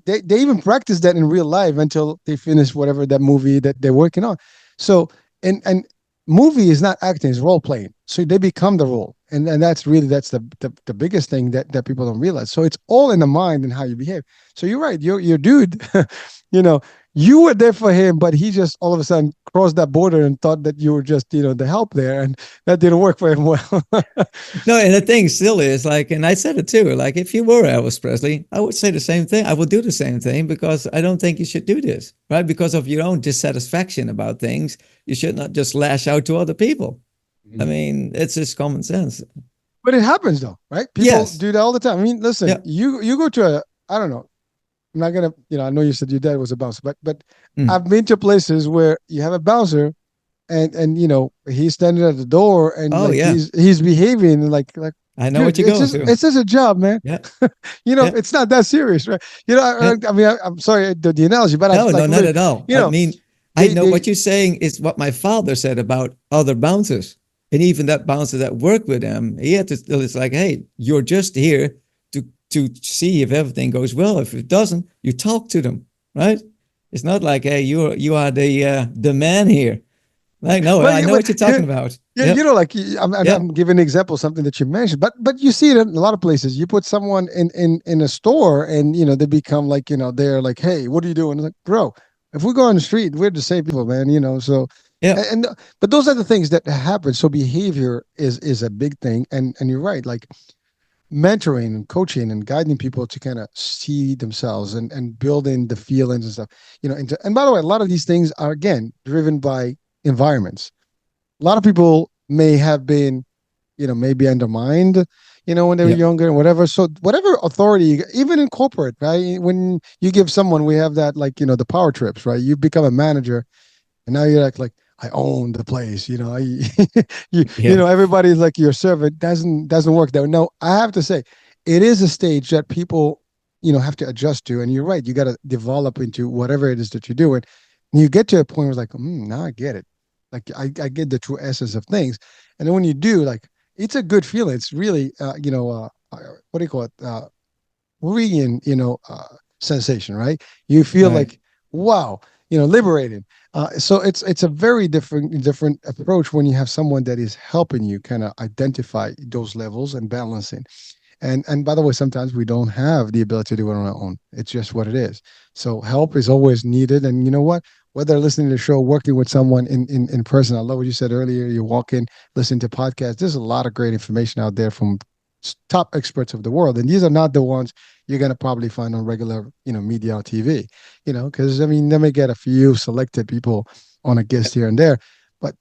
even practice that in real life until they finish whatever that movie that they're working on. So, and movie is not acting, it's role playing. So they become the role. And that's the biggest thing that people don't realize. So it's all in the mind and how you behave. So you're right. Your dude, you know, you were there for him, but he just all of a sudden crossed that border and thought that you were just, the help there, and that didn't work for him well. No, and the thing still is like, and I said it too, like if you were Elvis Presley, I would say the same thing. I would do the same thing because I don't think you should do this, right? Because of your own dissatisfaction about things, you should not just lash out to other people. I mean, it's just common sense. But it happens though, right? People Yes. do that all the time. I mean, listen, Yeah. you go to a, I don't know. I'm not gonna, I know you said your dad was a bouncer, but Mm. I've been to places where you have a bouncer, and he's standing at the door, and Oh like yeah. he's behaving like, I know what dude, you're going through. it's just a job, man. Yeah. Yeah. It's not that serious, right? Yeah. I mean, I'm sorry the analogy, but I've No, no, like not literally, at all. you I know, mean, I they know they what you're saying is what my father said about other bouncers. And even that bouncer that worked with him, he had to still, it's like, hey, you're just here to see if everything goes well. If it doesn't, you talk to them, right? It's not like, hey, you are the man here. Like, no, but I know but what you're talking about. Yep. like I'm Yep. giving an example of something that you mentioned, but you see it in a lot of places. You put someone in a store, and they become like, they're like, hey, what are you doing? It's like, bro, if we go on the street, we're the same people, man. So, Yep. but those are the things that happen. So behavior is a big thing, and you're right, like mentoring and coaching and guiding people to kind of see themselves and building the feelings and stuff. And by the way, a lot of these things are again driven by environments. A lot of people may have been, maybe undermined, when they were Yep. younger and whatever. So whatever authority, even in corporate, right? When you give someone, we have that, like, the power trips, right? You become a manager, and now you're like I own the place. Yeah. Everybody's like your servant. Doesn't work that way. No, I have to say, it is a stage that people, have to adjust to. And you're right. You got to develop into whatever it is that you're doing. And you get to a point where it's like, now I get it. Like I get the true essence of things. And then when you do, like, it's a good feeling. It's really, what do you call it? Korean, sensation, right? You feel Right. like, wow, liberated. So it's a very different approach when you have someone that is helping you kind of identify those levels and balancing. And by the way, sometimes we don't have the ability to do it on our own. It's just what it is. So help is always needed. And you know what? Whether listening to the show, working with someone in person, I love what you said earlier. You walk in, listen to podcasts. There's a lot of great information out there from top experts of the world, and these are not the ones you're going to probably find on regular, media or TV. Because I mean, they may get a few selected people on a guest here and there, but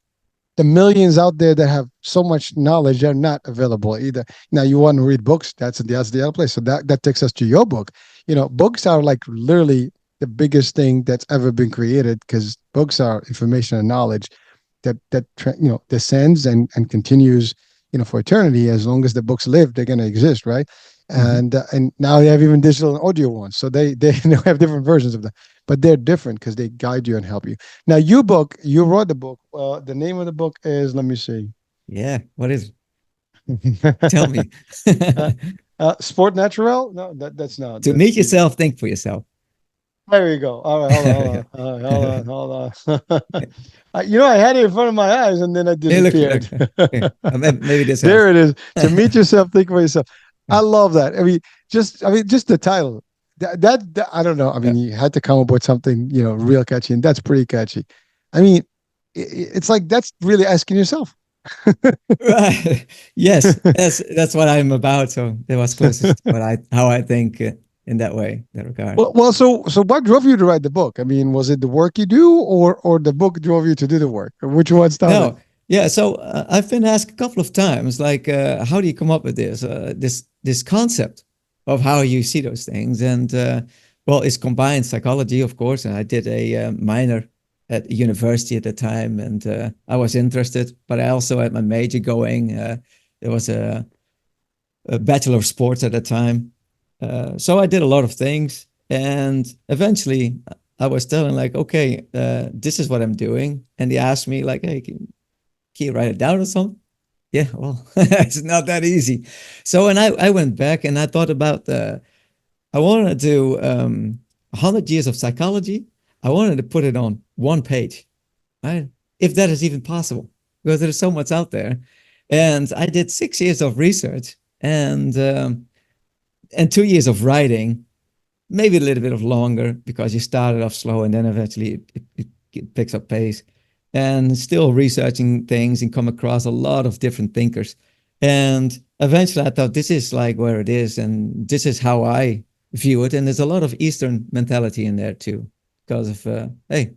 the millions out there that have so much knowledge are not available either. Now, you want to read books, that's the other place. So that takes us to your book. Books are like literally the biggest thing that's ever been created, because books are information and knowledge that descends and continues, for eternity. As long as the books live, they're going to exist, right? Mhm. And now they have even digital and audio ones, so they have different versions of them, but they're different because they guide you and help you. Now, you wrote the book. The name of the book is, let me see. Yeah. What is it? Tell me. uh, Sport Naturel? No, that's not. To That's meet the. yourself, think for yourself. There you go. All right, hold on, hold on, all right, hold on. I had it in front of my eyes and then it Hey, look, look. disappeared. Okay. Maybe this helps. There it is. To meet yourself, think for yourself. I love that. Just the title. I don't know. I Yeah. mean, you had to come up with something, real catchy, and that's pretty catchy. I mean, it's like that's really asking yourself. Right. Yes, that's what I'm about. So that was closest to how I think in that way, that regard. So what drove you to write the book? I mean, was it the work you do, or the book drove you to do the work? Or which one started? No, yeah. So I've been asked a couple of times, like, how do you come up with this concept of how you see those things? And well, it's combined psychology, of course. And I did a minor at university at the time, and I was interested, but I also had my major going. There was a bachelor of sports at the time, so I did a lot of things, and eventually I was telling like, okay, this is what I'm doing, and they asked me like, hey, can you write it down or something? Yeah, well, it's not that easy. So when I went back and I thought about I wanted to do 100 years of psychology. I wanted to put it on one page, right? If that is even possible, because there's so much out there. And I did 6 years of research and 2 years of writing, maybe a little bit of longer because you started off slow and then eventually it picks up pace, and still researching things and come across a lot of different thinkers. And eventually I thought this is like where it is and this is how I view it. And there's a lot of Eastern mentality in there too, because of, hey,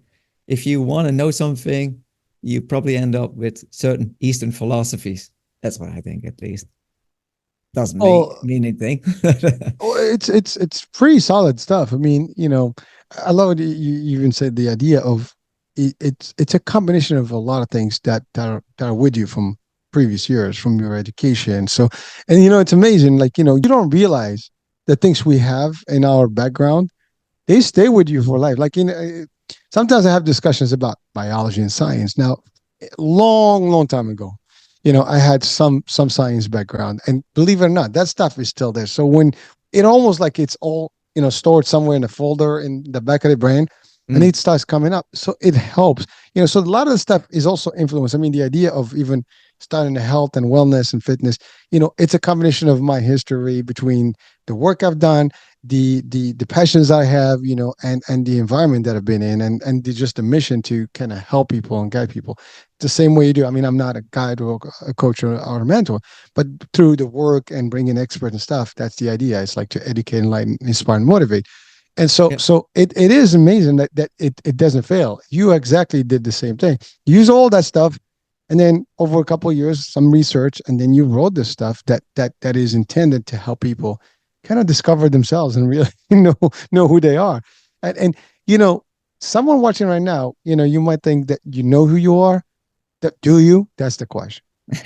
if you want to know something, you probably end up with certain Eastern philosophies. That's what I think, at least. Doesn't Oh, mean anything. it's pretty solid stuff. I mean, I love it. You even said the idea of it's a combination of a lot of things that are with you from previous years, from your education. So, and it's amazing. Like, you don't realize the things we have in our background, they stay with you for life. Like, sometimes I have discussions about biology and science. Now, long, long time ago, I had some science background, and believe it or not, that stuff is still there. So when it almost like it's all stored somewhere in a folder in the back of the brain, and Mm, it starts coming up, so it helps. So a lot of the stuff is also influence. I mean, the idea of even starting the health and wellness and fitness, it's a combination of my history between the work I've done, the passions I have, and the environment that I've been in, and just the mission to kind of help people and guide people the same way you do. I mean, I'm not a guide or a coach or a mentor, but through the work and bringing experts and stuff, that's the idea. It's like to educate, enlighten, inspire, and motivate. And so, yeah. it is amazing that it doesn't fail. You exactly did the same thing. Use all that stuff, and then over a couple of years, some research, and then you wrote this stuff that is intended to help people kind of discover themselves and really know who they are. And someone watching right now, you might think that you know who you are. That do you? That's the question.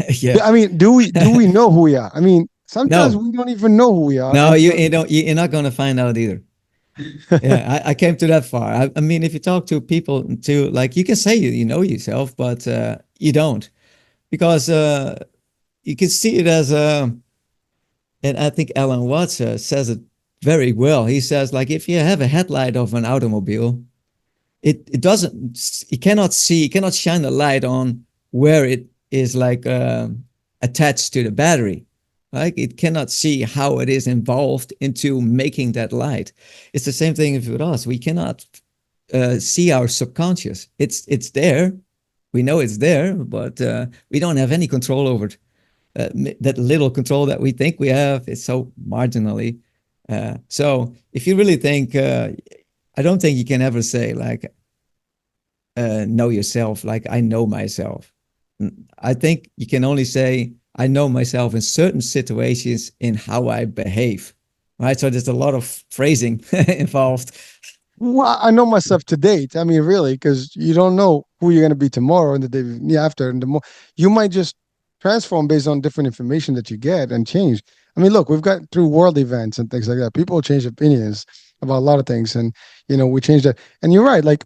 Yeah. I mean, do we know who we are? I mean, sometimes No, we don't even know who we are no, until you don't. You're not going to find out either. Yeah, I came to that far. I mean, if you talk to people, to like, you can say you know yourself, but you don't, because you can see it as and I think Alan Watts says it very well. He says like, if you have a headlight of an automobile, it doesn't, you cannot shine the light on where it is like attached to the battery. Like, it cannot see how it is involved into making that light. It's the same thing with us. We cannot see our subconscious. It's there. We know it's there, but we don't have any control over it. That little control that we think we have is so marginally. So if you really think, I don't think you can ever say like, know yourself like I know myself. I think you can only say I know myself in certain situations in how I behave. Right. So there's a lot of phrasing involved. Well, I know myself to date. I mean, really, because you don't know who you're going to be tomorrow and the day after, and the more you might just transform based on different information that you get and change. I mean, look, we've got through world events and things like that. People change opinions about a lot of things, and we change that. And you're right. Like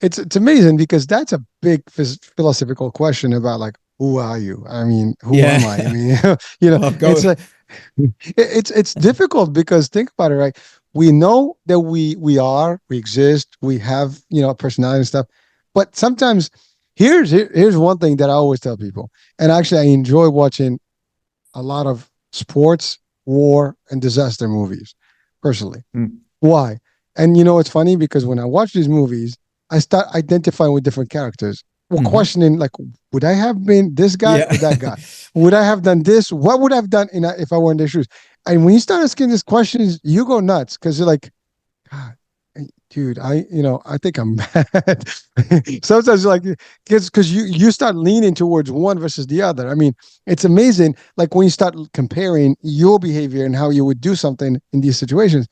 it's amazing because that's a big philosophical question about like who are you? I mean, who Yeah. am I? I mean, Well, go. it's like it's difficult because think about it, right? We know that we exist, we have personality and stuff, but sometimes here's one thing that I always tell people, and actually I enjoy watching a lot of sports, war, and disaster movies, personally. Mm. Why? And it's funny because when I watch these movies, I start identifying with different characters. Well, Hmm. questioning like, would I have been this guy Yeah. or that guy? Would I have done this? What would I have done if I were in their shoes? And when you start asking these questions, you go nuts because you're like, God, dude, I think I'm mad. Sometimes you're like, because you start leaning towards one versus the other. I mean, it's amazing. Like when you start comparing your behavior and how you would do something in these situations,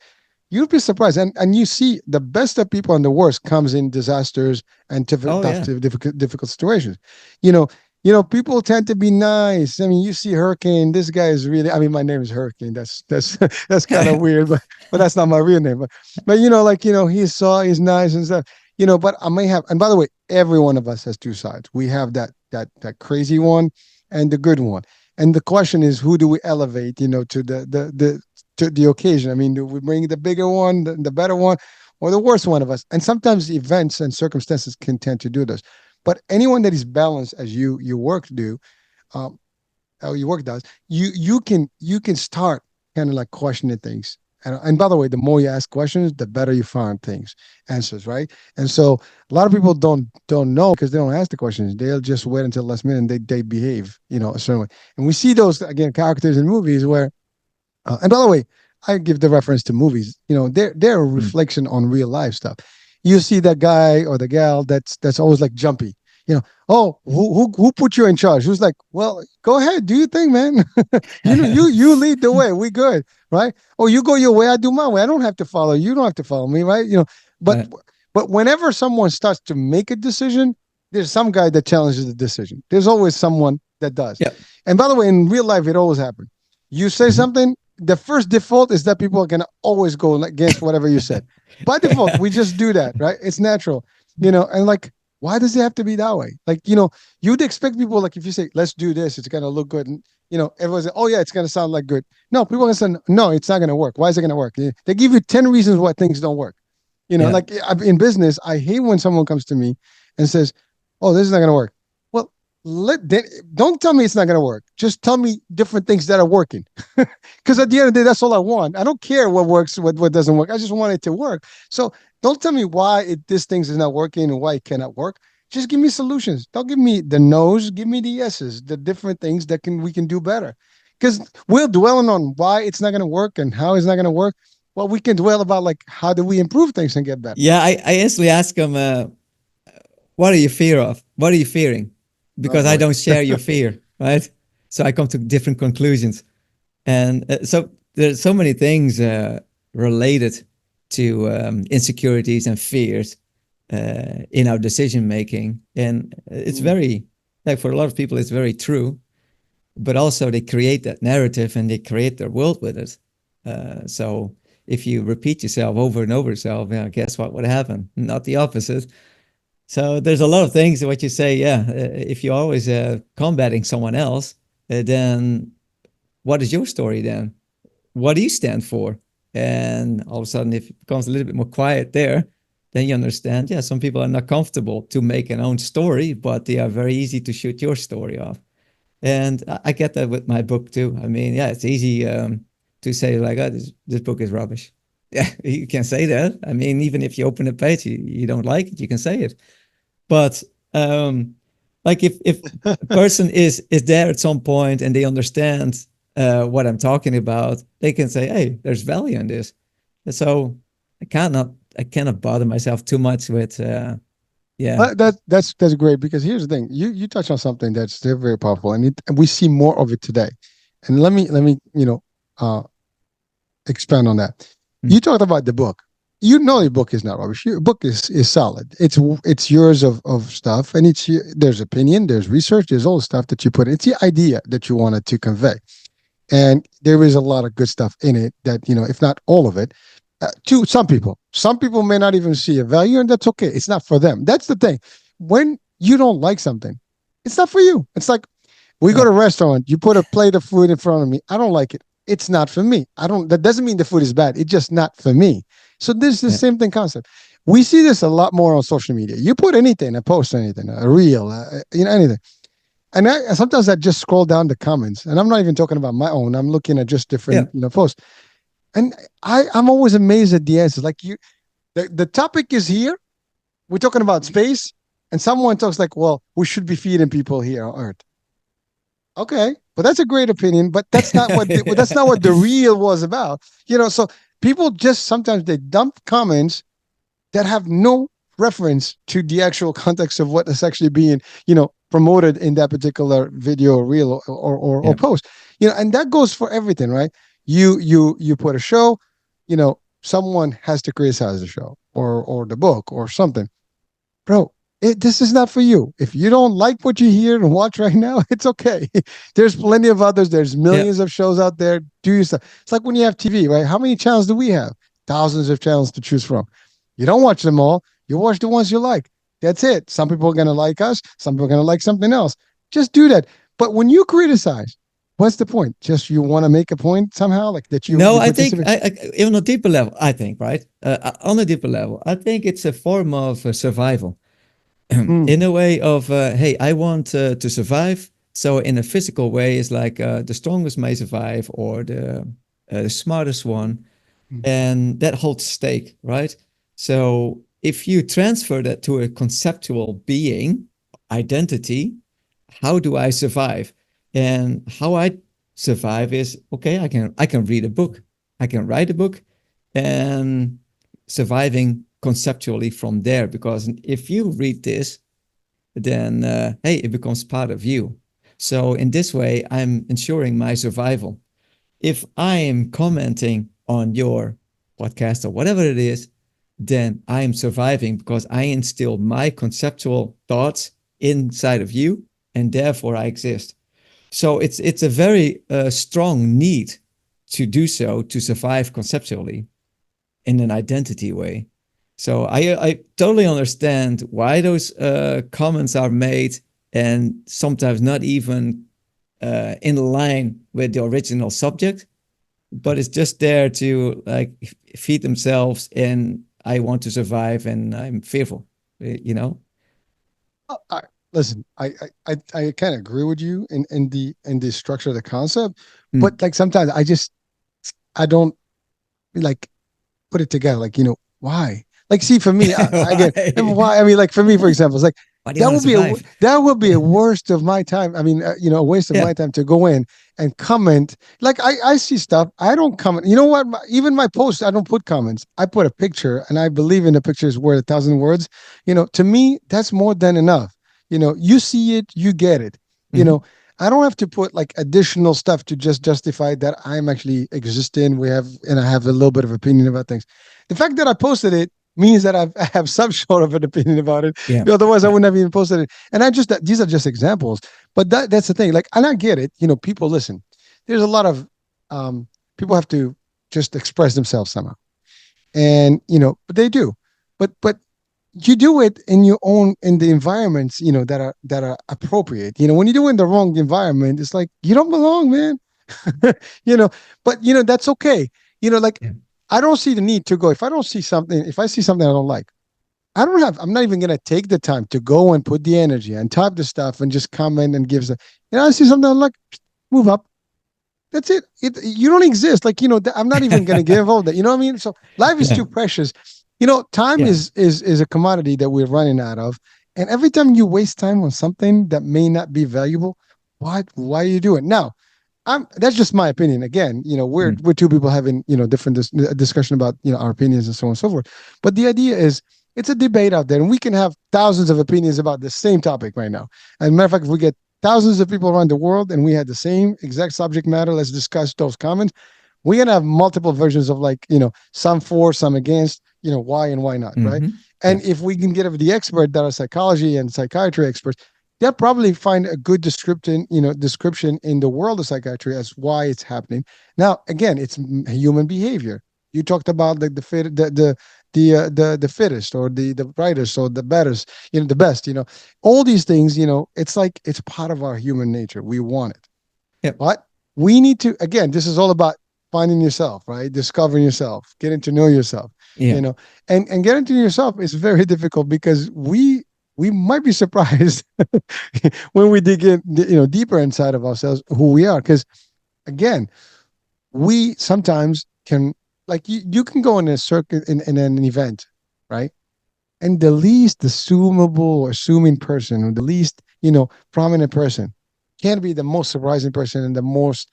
you'd be surprised. And you see the best of people and the worst comes in disasters and Oh yeah. difficult situations. You know, people tend to be nice. I mean, you see Hurricane. This guy is really. I mean, my name is Hurricane. That's that's kind of weird, but that's not my real name. But like he's nice and stuff. But I may have. And by the way, every one of us has two sides. We have that crazy one and the good one. And the question is, who do we elevate? To the occasion. I mean, do we bring the bigger one, the better one, or the worst one of us? And sometimes events and circumstances can tend to do this. But anyone that is balanced as your work do, um, how your work does, you can start kind of like questioning things. And by the way, the more you ask questions, the better you find things, answers, right? And so a lot of people don't know because they don't ask the questions. They'll just wait until last minute and they behave, a certain way. And we see those again characters in movies where and by the way, I give the reference to movies. They're a Mm. reflection on real life stuff. You see that guy or the gal that's always like jumpy. Oh, who put you in charge? Who's like, well, go ahead, do your thing, man. You lead the way. We good, right? Oh, you go your way, I do my way. I don't have to follow you. You don't have to follow me, right? But Right. but whenever someone starts to make a decision, there's some guy that challenges the decision. There's always someone that does. Yeah. And by the way, in real life, it always happens. You say Mhm. something, the first default is that people are going to always go against whatever you said. By default, we just do that, right? It's natural, and like, why does it have to be that way? Like, you'd expect people, like, if you say, let's do this, it's going to look good. And, everyone's like, oh, yeah, it's going to sound like good. No, people are going to say, no, it's not going to work. Why is it going to work? They give you 10 reasons why things don't work. Yeah. Like in business, I hate when someone comes to me and says, oh, this is not going to work. Well, don't tell me it's not going to work. Just tell me different things that are working. Because at the end of the day, that's all I want. I don't care what works, what doesn't work. I just want it to work. So don't tell me why this thing is not working and why it cannot work. Just give me solutions. Don't give me the no's. Give me the yeses. The different things that we can do better. Because we're dwelling on why it's not going to work and how it's not going to work. Well, we can dwell about like how do we improve things and get better. Yeah. I instantly ask them, what are you fear of? What are you fearing? Oh Because I boy. don't share your fear, right? So I come to different conclusions. And so there's so many things related to insecurities and fears in our decision making. And it's Mm. very, like for a lot of people, it's very true, but also they create that narrative and they create their world with it. So if you repeat yourself over and over yourself, yeah, guess what would happen? Not the opposite. So there's a lot of things that what you say, yeah, if you're always combating someone else, then what is your story then? What do you stand for? And all of a sudden, if it becomes a little bit more quiet there, then you understand, yeah, some people are not comfortable to make an own story, but they are very easy to shoot your story off. And I get that with my book too. I mean, yeah, it's easy to say like, oh, this book is rubbish. Yeah, you can say that. I mean, even if you open a page, you don't like it, you can say it. But like if a person is there at some point and they understand what I'm talking about, they can say, "Hey, there's value in this." And so I cannot bother myself too much with yeah. That's great because here's the thing. You touch on something that's very, very powerful, and we see more of it today. And let me uh, expand on that. Mm. You talked about the book. you know your book is not rubbish. Your book is solid. It's yours of stuff, and there's opinion, there's research, there's all the stuff that you put. It's the idea that you wanted to convey, and there is a lot of good stuff in it that, if not all of it, to some people may not even see a value, and that's okay. It's not for them. That's the thing. When you don't like something, it's not for you. It's like we go Yeah. to a restaurant, you put a plate of food in front of me. I don't like it. It's not for me. I don't. That doesn't mean the food is bad. It's just not for me. So this is the Yeah. same thing concept. We see this a lot more on social media. You put anything, a post, anything, a reel, anything, and sometimes I just scroll down the comments, and I'm not even talking about my own. I'm looking at just Yeah. different, posts, and I'm always amazed at the answers. Like the topic is here. We're talking about space, and someone talks like, "Well, we should be feeding people here on Earth." Okay, but that's a great opinion, but that's not what the real was about. So people just sometimes they dump comments that have no reference to the actual context of what is actually being, promoted in that particular video or reel or Yeah. post. And that goes for everything, right? You put a show, someone has to criticize the show or the book or something. Bro, this is not for you. If you don't like what you hear and watch right now, it's okay. There's plenty of others. There's Yeah. millions of shows out there. Do your stuff. It's like when you have TV, right? How many channels do we have? Thousands of channels to choose from. You don't watch them all. You watch the ones you like. That's it. Some people are going to like us. Some people are going to like something else. Just do that. But when you criticize, what's the point? Just you want to make a point somehow, like that you No, you I think participate. on a deeper level, I think, right? On a deeper level, I think it's a form of survival. Mm, In a way of, hey, I want to survive. So in a physical way, it's like the strongest may survive or the smartest one, mm, and that holds stake, right? So if you transfer that to a conceptual being identity, how do I survive? And how I survive is okay. I can read a book, I can write a book, and surviving conceptually from there. Because if you read this, then hey, it becomes part of you. So in this way, I'm ensuring my survival. If I am commenting on your podcast or whatever it is, then I am surviving because I instill my conceptual thoughts inside of you, and therefore I exist. So it's a very strong need to do so to survive conceptually in an identity way. So I totally understand why those comments are made, and sometimes not even in line with the original subject, but it's just there to like feed themselves, and I want to survive and I'm fearful, you know. I, listen, I kind of agree with you in the structure of the concept, Mm. but like sometimes I don't like put it together. Like why? Like see for me, again, and Why? why? I mean, like for me, for example, it's like Why do you want to survive? that would be a worst of my time. I mean, a waste of Yeah. my time to go in and comment. Like I see stuff, I don't comment. You know what? Even my posts, I don't put comments. I put a picture, and I believe in the picture is worth 1,000 words. To me, that's more than enough. You see it, you get it. You know, Mm-hmm. I don't have to put like additional stuff to just justify that I'm actually existing. And I have a little bit of opinion about things. The fact that I posted it means that I have some sort of an opinion about it. Yeah. Otherwise, I Yeah. wouldn't have even posted it. And these are just examples. But that's the thing. Like, and I get it. People listen. There's a lot of people have to just express themselves somehow, and but they do. But you do it in the environments that are appropriate. When you do it in the wrong environment, it's like you don't belong, man. you know but that's okay. Like, Yeah. I don't see the need to go. If I see something I don't like, I'm not even going to take the time to go and put the energy and type the stuff and just comment and give I see something I like, move up. That's it. You don't exist. Like, I'm not even going to get involved. That, you know what I mean? So life is Yeah. too precious. Time Yeah. is a commodity that we're running out of. And every time you waste time on something that may not be valuable, why you do it? Now, that's just my opinion. Again, Mm. we're two people having, different discussion about, our opinions and so on and so forth. But the idea is it's a debate out there, and we can have thousands of opinions about the same topic right now. As a matter of fact, if we get thousands of people around the world and we had the same exact subject matter, let's discuss those comments. We're gonna have multiple versions of, like, some for, some against. why and why not, right? Hmm. And Yeah. if we can get the expert that are psychology and psychiatry experts, they'll probably find a good description in the world of psychiatry as why it's happening. Now, again, it's human behavior. You talked about like the fit, the fittest, or the brightest, or the bettest, the best. All these things. It's like it's part of our human nature. We want it, Yep. but we need to. Again, this is all about finding yourself, right? Discovering yourself, getting to know yourself. Yeah. You know, and getting to know yourself is very difficult because we might be surprised when we dig in, deeper inside of ourselves, who we are. Because again, we sometimes can, like, you can go in a circuit in an event, right? And the least assumable or assuming person, or the least, prominent person, can be the most surprising person and the most,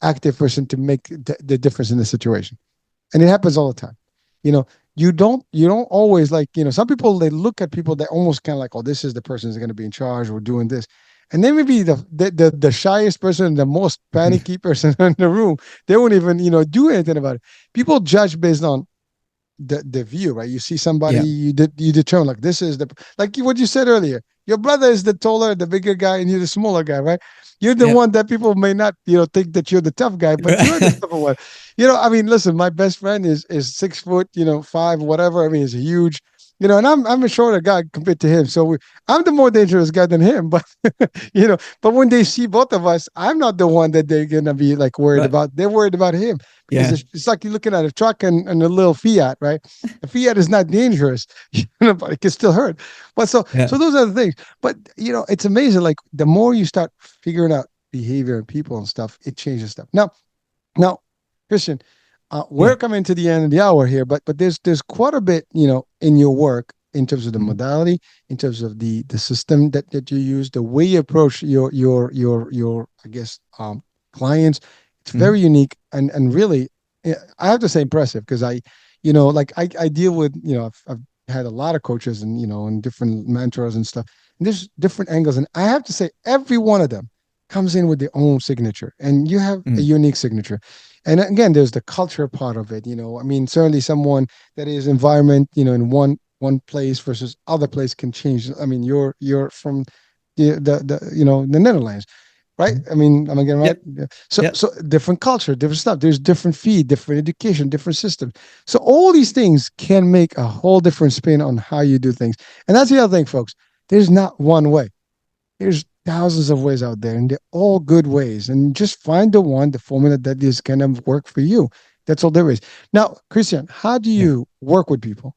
active person to make the difference in the situation. And it happens all the time. You know, you don't always, like, some people, they look at people that almost kind of like, oh, this is the person who's going to be in charge or doing this. And then maybe the shyest person, the most panicky person in the room, they won't even, do anything about it. People judge based on the view, right? You see somebody, Yeah. you determine, like, this is the, like what you said earlier. Your brother is the taller, the bigger guy, and you're the smaller guy, right? You're the Yeah. one that people may not, think that you're the tough guy, but you're the tougher one. I mean, listen, my best friend is 6 foot, 5, whatever. I mean, he's huge, and I'm a shorter guy compared to him, so I'm the more dangerous guy than him. But but when they see both of us, I'm not the one that they're gonna be like worried Right. about. They're worried about him because Yeah. it's like you're looking at a truck and a little Fiat, right? A Fiat is not dangerous, but it can still hurt. But so Yeah. those are the things. But it's amazing. Like, the more you start figuring out behavior and people and stuff, it changes stuff. Now, Christian, we're Yeah. coming to the end of the hour here, but there's quite a bit, in your work, in terms of the Mhm. modality, in terms of the system that you use, the way you approach your I guess, clients. It's very Mhm. unique, and really, I have to say, impressive, because like, I deal with, I've had a lot of coaches, and different mentors and stuff. And there's different angles, and I have to say, every one of them comes in with their own signature, and you have a Mm. unique signature. And again, there's the culture part of it. I mean, certainly someone that is environment, in one place versus other place can change. I mean, you're from the Netherlands, right? Mhm. I mean, am I getting right? Yep. Yeah. So Yep. so different culture, different stuff. There's different feed, different education, different system. So all these things can make a whole different spin on how you do things. And that's the other thing, folks. There's not one way. There's thousands of ways out there, and they're all good ways. And just find the formula that is going to work for you. That's all there is. Now, Christian, how do Yeah. you work with people?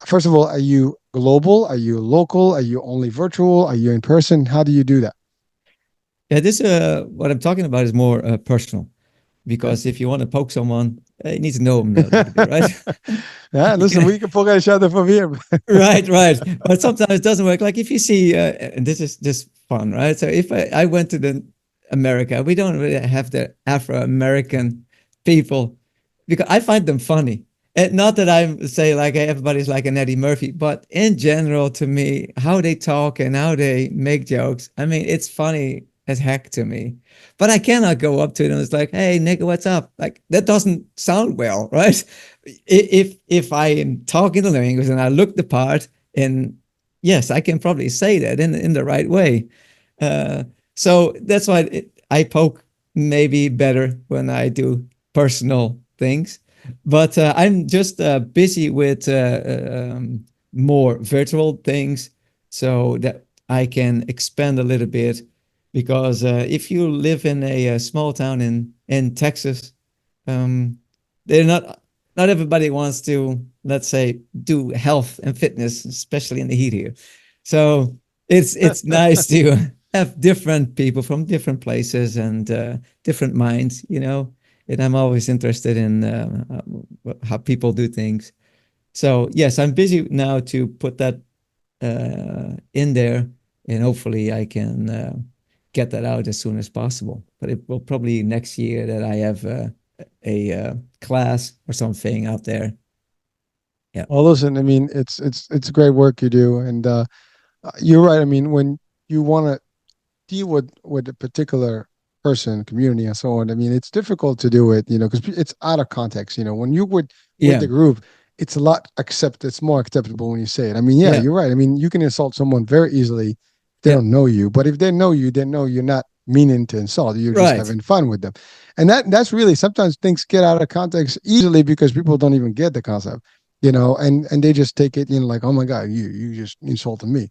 First of all, are you global? Are you local? Are you only virtual? Are you in person? How do you do that? Yeah. This what I'm talking about is more personal, Okay. because if you want to poke someone, you need to know them a little bit, right? Yeah, You listen, can. we can poke at each other from here. Right, right. But sometimes it doesn't work. Like if you see, and this is just fun, right? So if I went to the America, we don't really have the Afro American people because I find them funny. And not that I'm say like everybody's like an Eddie Murphy, but in general, to me, how they talk and how they make jokes, I mean, it's funny as heck to me. But I cannot go up to them. It's like, hey, nigga, what's up? Like that doesn't sound well, right? If I am talking the language and I look the part, and yes, I can probably say that in the right way. Uh, so that's why I poke maybe better when I do personal things. But I'm just busy with more virtual things so that I can expand a little bit. Because if you live in a small town in Texas, um, they're not everybody wants to, let's say, do health and fitness, especially in the heat here. So it's nice to have different people from different places and different minds, you know. And I'm always interested in how people do things. So yes, I'm busy now to put that in there, and hopefully I can get that out as soon as possible. But it will probably next year that I have a class or something out there. Yeah. Well, listen, I mean, it's great work you do, and you're right. I mean, when you want to deal with a particular person, community, and so on. I mean, it's difficult to do it, because it's out of context. When you with Yeah. the group, it's a lot accept. It's more acceptable when you say it. I mean, yeah, Yeah. you're right. I mean, you can insult someone very easily if they Yeah. don't know you, but if they know you, they know you're not meaning to insult. You're just Right. having fun with them, and that's really sometimes things get out of context easily because people don't even get the concept, and they just take it, like, oh my god, you just insulted me,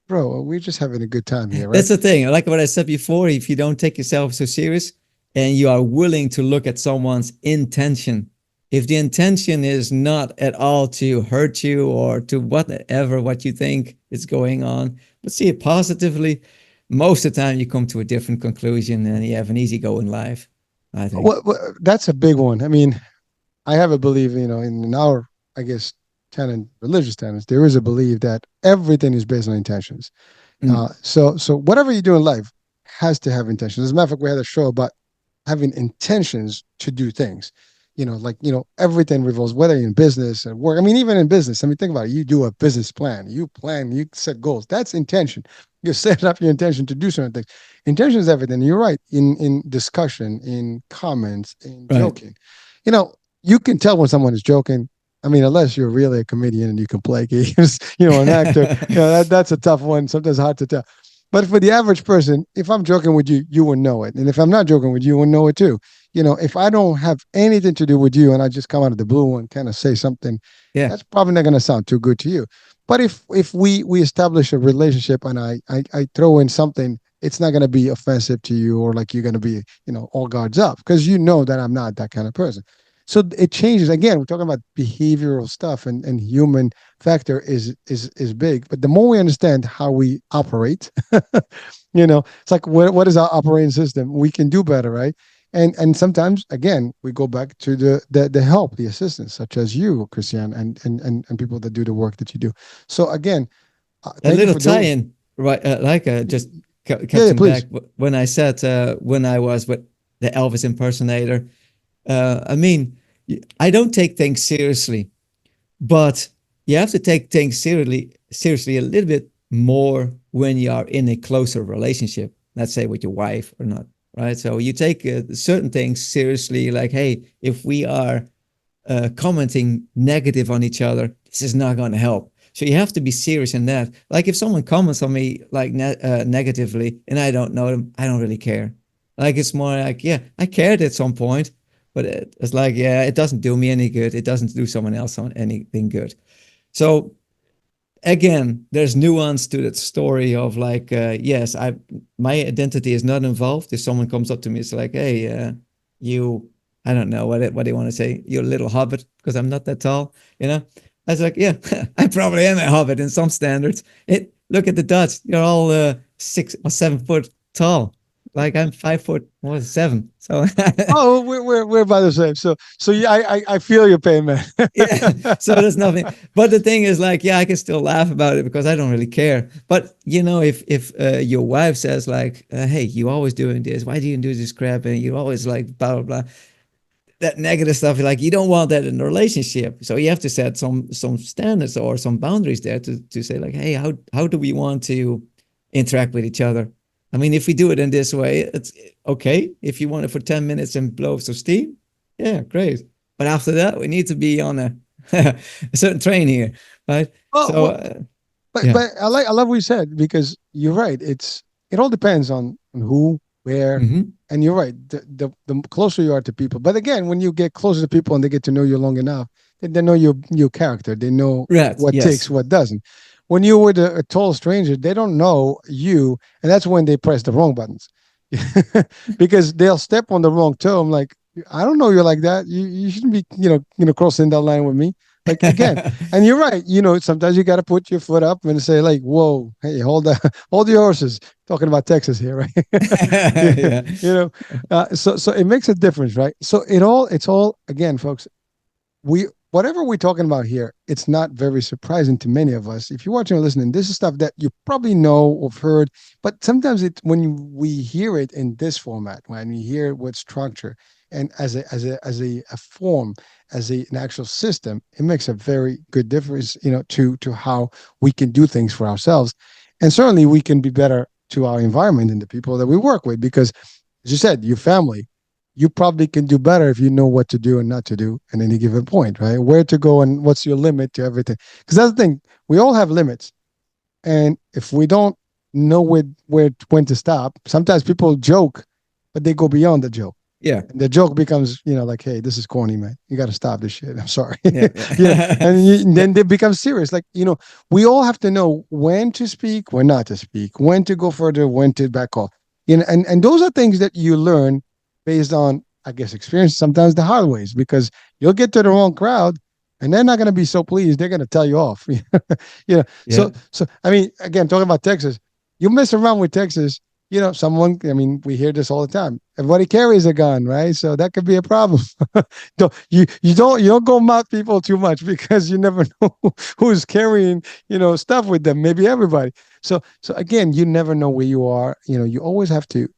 bro. We're just having a good time here, right? That's the thing. Like what I said before, if you don't take yourself so serious and you are willing to look at someone's intention, if the intention is not at all to hurt you or to whatever what you think is going on, but see it positively, most of the time you come to a different conclusion and you have an easy go in life, I think. That's a big one. I mean, I have a belief, in our, I guess, tenet, religious tenets, there is a belief that everything is based on intentions. Mm, So whatever you do in life has to have intentions. As a matter of fact, we had a show about having intentions to do things. Like, everything revolves, whether you're in business and work. I mean, even in business, I mean, think about it. You do a business plan, you set goals. That's intention. You set up your intention to do certain things. Intention is everything. You're right. In discussion, in comments, in right. joking, you know, you can tell when someone is joking. I mean, unless you're really a comedian and you can play games, an actor, that's a tough one. Sometimes hard to tell. But for the average person, if I'm joking with you, you will know it. And if I'm not joking with you, you will know it too. If I don't have anything to do with you and I just come out of the blue and kind of say something, Yeah. that's probably not going to sound too good to you. But if we establish a relationship and I throw in something, it's not going to be offensive to you or like you're going to be, all guards up because you know that I'm not that kind of person. So it changes again. We're talking about behavioral stuff and human factor is big. But the more we understand how we operate, it's like what is our operating system? We can do better, right? And sometimes again we go back to the help, the assistance, such as you, Christian, and people that do the work that you do. So again, A thank you little for doing. tie-in, right? Like just Yeah, yeah, cutting back please. when I said when I was with the Elvis impersonator. I mean, I don't take things seriously, but you have to take things seriously a little bit more when you are in a closer relationship. Let's say with your wife or not, right? So you take certain things seriously, like, hey, if we are commenting negative on each other, this is not going to help. So you have to be serious in that. Like if someone comments on me like negatively and I don't know them, I don't really care. Like it's more like, yeah, I cared at some point, but it's like, yeah, it doesn't do me any good. It doesn't do someone else anything good. So again, there's nuance to that story of like, yes, my identity is not involved. If someone comes up to me, it's like, hey, you, I don't know what they want to say. You're a little hobbit because I'm not that tall, you know. I was like, yeah, I probably am a hobbit in some standards. Look at the Dutch; you're all 6 or 7 foot tall. Like I'm 5 foot, what, 7. So Oh, we're about the same. So yeah, I feel your pain, man. yeah, so there's nothing. But the thing is, like, yeah, I can still laugh about it because I don't really care. But you know, if your wife says like, "Hey, you always doing this. Why do you do this crap?" and you always like blah blah blah, that negative stuff, like you don't want that in a relationship. So you have to set some standards or some boundaries there to say like, "Hey, how do we want to interact with each other?" I mean, if we do it in this way, it's okay. If you want it for 10 minutes and blow some steam, yeah, great. But after that, we need to be on a a certain train here, right? Oh, So well, but yeah. but I love what you said because you're right. It all depends on who, where, Mm-hmm. and you're right. The closer you are to people, but again, when you get closer to people and they get to know you long enough, they know your character. They know Right. what ticks, Yes. what doesn't. When you're with a total stranger, they don't know you, and that's when they press the wrong buttons, because they'll step on the wrong toe. I'm like, I don't know you're like that. You shouldn't be crossing that line with me. Like again, and you're right. Sometimes you got to put your foot up and say like, "Whoa, hey, hold that, hold your horses." Talking about Texas here, right? Yeah, Yeah. you know. So it makes a difference, right? So it's all again, folks. We whatever we're talking about here, it's not very surprising to many of us. If you're watching or listening, this is stuff that you probably know or heard, but sometimes when we hear it in this format, when we hear it with structure and as a form, an actual system, it makes a very good difference, to how we can do things for ourselves, and certainly we can be better to our environment and the people that we work with, because as you said, your family. you probably can do better if you know what to do and not to do at any given point, right? Where to go and what's your limit to everything. Because that's the thing, we all have limits. And if we don't know where when to stop, sometimes people joke, but they go beyond the joke. Yeah. And the joke becomes, like, hey, this is corny, man. You got to stop this shit. I'm sorry. Yeah. Yeah. And Yeah. then they become serious. Like, we all have to know when to speak, when not to speak, when to go further, when to back off. And those are things that you learn based on, I guess, experience, sometimes the hard ways, because you'll get to the wrong crowd and they're not going to be so pleased. They're going to tell you off. Yeah. So I mean, again, talking about Texas, you mess around with Texas, someone, I mean, we hear this all the time. Everybody carries a gun, right? So that could be a problem. You don't go mouth people too much, because you never know who's carrying, stuff with them. Maybe everybody. So again, you never know where you are. You always have to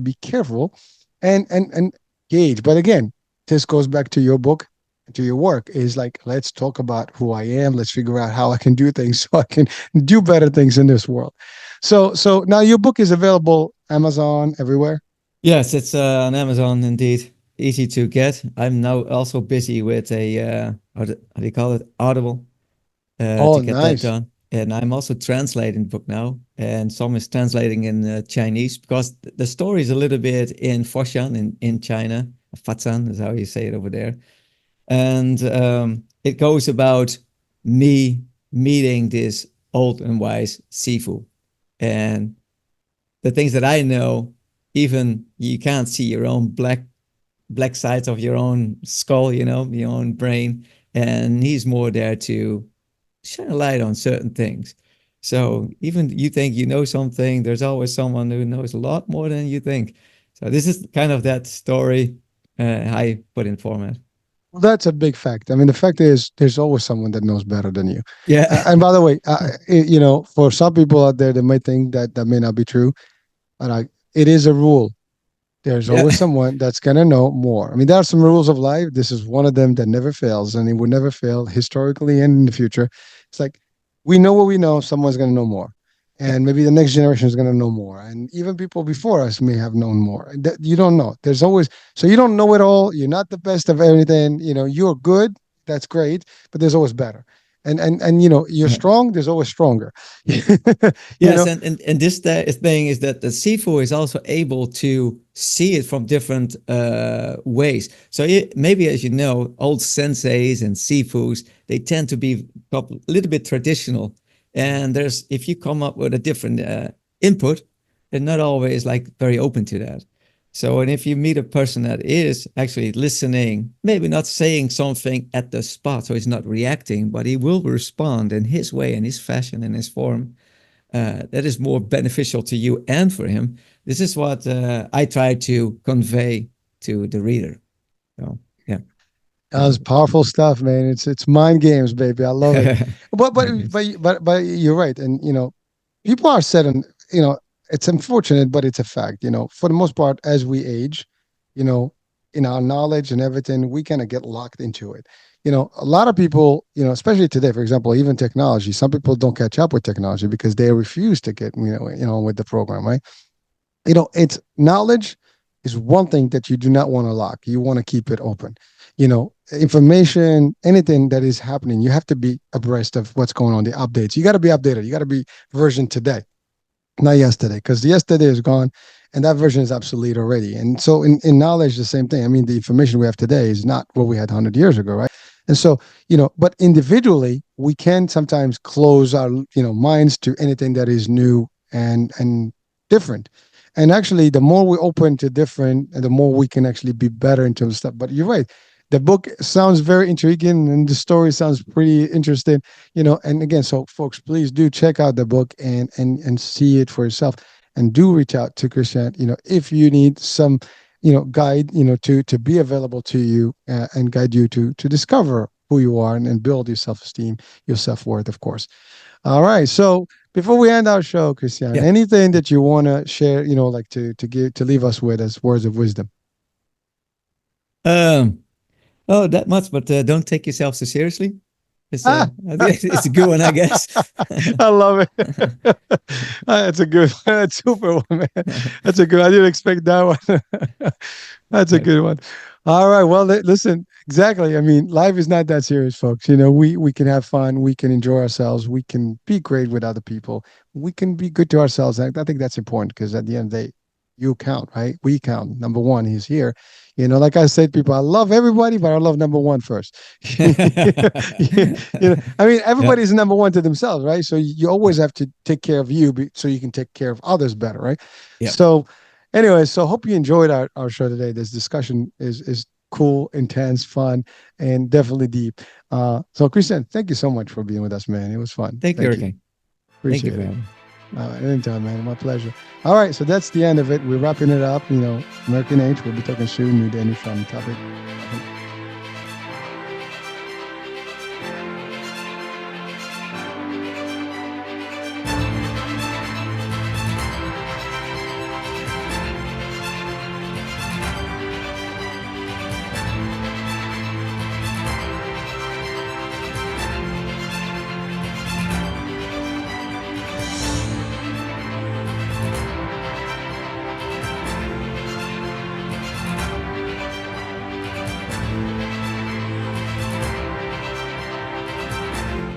be careful and gauge. But again, this goes back to your book, to your work, is like, let's talk about who I am. Let's figure out how I can do things so I can do better things in this world. So now your book is available Amazon, everywhere. Yes, it's on Amazon indeed. Easy to get. I'm now also busy with a how do you call it? Audible to Oh, get that nice. done. And I'm also translating the book now, and some is translating in Chinese because the story is a little bit in Foshan in China. Fatsan is how you say it over there, and it goes about me meeting this old and wise Sifu, and the things that I know, even you can't see your own black sides of your own skull, your own brain, and he's more there to shine a light on certain things. So even you think you know something, there's always someone who knows a lot more than you think. So this is kind of that story I put in format. Well, that's a big fact. I mean, the fact is, there's always someone that knows better than you. Yeah. And by the way, for some people out there that might think that that may not be true, but it is a rule. There's Yeah. always someone that's going to know more. I mean, there are some rules of life. This is one of them that never fails, and it would never fail historically and in the future. It's like, we know what we know, someone's going to know more. Yeah. And maybe the next generation is going to know more. And even people before us may have known more. You don't know. There's always, so you don't know it all. You're not the best of everything. You're good. That's great. But there's always better. And you're Yeah. strong. There's always stronger. you Yes, know, and this thing is that the Sifu is also able to see it from different ways. So maybe, as you know, old senseis and Sifus, they tend to be a little bit traditional. And there's if you come up with a different input, they're not always like very open to that. So, and if you meet a person that is actually listening, maybe not saying something at the spot, so he's not reacting, but he will respond in his way, in his fashion, in his form, that is more beneficial to you and for him. This is what I try to convey to the reader. So yeah, That's powerful stuff, man. It's mind games, baby. I love it. But but mind games. but you're right, and people are set on, it's unfortunate, but it's a fact. For the most part, as we age, you know, in our knowledge and everything, we kind of get locked into it. A lot of people, especially today, for example, even technology. Some people don't catch up with technology because they refuse to get, with the program, right? It's knowledge is one thing that you do not want to lock. You want to keep it open. Information, anything that is happening, you have to be abreast of what's going on, the updates. You got to be updated. You got to be version today, not yesterday, because yesterday is gone and that version is obsolete already. And so in knowledge, the same thing. I mean, the information we have today is not what we had 100 years ago, right? And so, but individually, we can sometimes close our, minds to anything that is new and different. And actually, the more we open to different, the more we can actually be better in terms of stuff. But you're right. The book sounds very intriguing and the story sounds pretty interesting, and again, so folks, please do check out the book and see it for yourself, and do reach out to Christiaan, if you need some, guide, to be available to you, and guide you to discover who you are, and build your self-esteem, your self-worth, of course. All right. So before we end our show, Christiaan, Yeah. anything that you want to share, like to leave us with as words of wisdom? Um. Oh, that much, but don't take yourself so seriously. It's a good one, I guess. I love it. That's a good. That's super one, man. That's a good. I didn't expect that one. That's a Right. good one. All right. Well, listen. Exactly. I mean, life is not that serious, folks. You know, we can have fun. We can enjoy ourselves. We can be great with other people. We can be good to ourselves. I think that's important because at the end of the day, you count, right? We count. Number one, he's here. You know, like I said, people, I love everybody, but I love number one first. I mean, Yeah. everybody's number one to themselves, right? So you always have to take care of you so you can take care of others better, right? Yeah. So, anyway, so hope you enjoyed our show today. This discussion is cool, intense, fun, and definitely deep. So, Christian, thank you so much for being with us, man. It was fun. Thank you, Thank you. Hurricane. Thank you Appreciate for it. having me. Anytime, man. My pleasure. All right, so that's the end of it. We're wrapping it up. You know, American Age. We'll be talking soon. New day, new fun topic.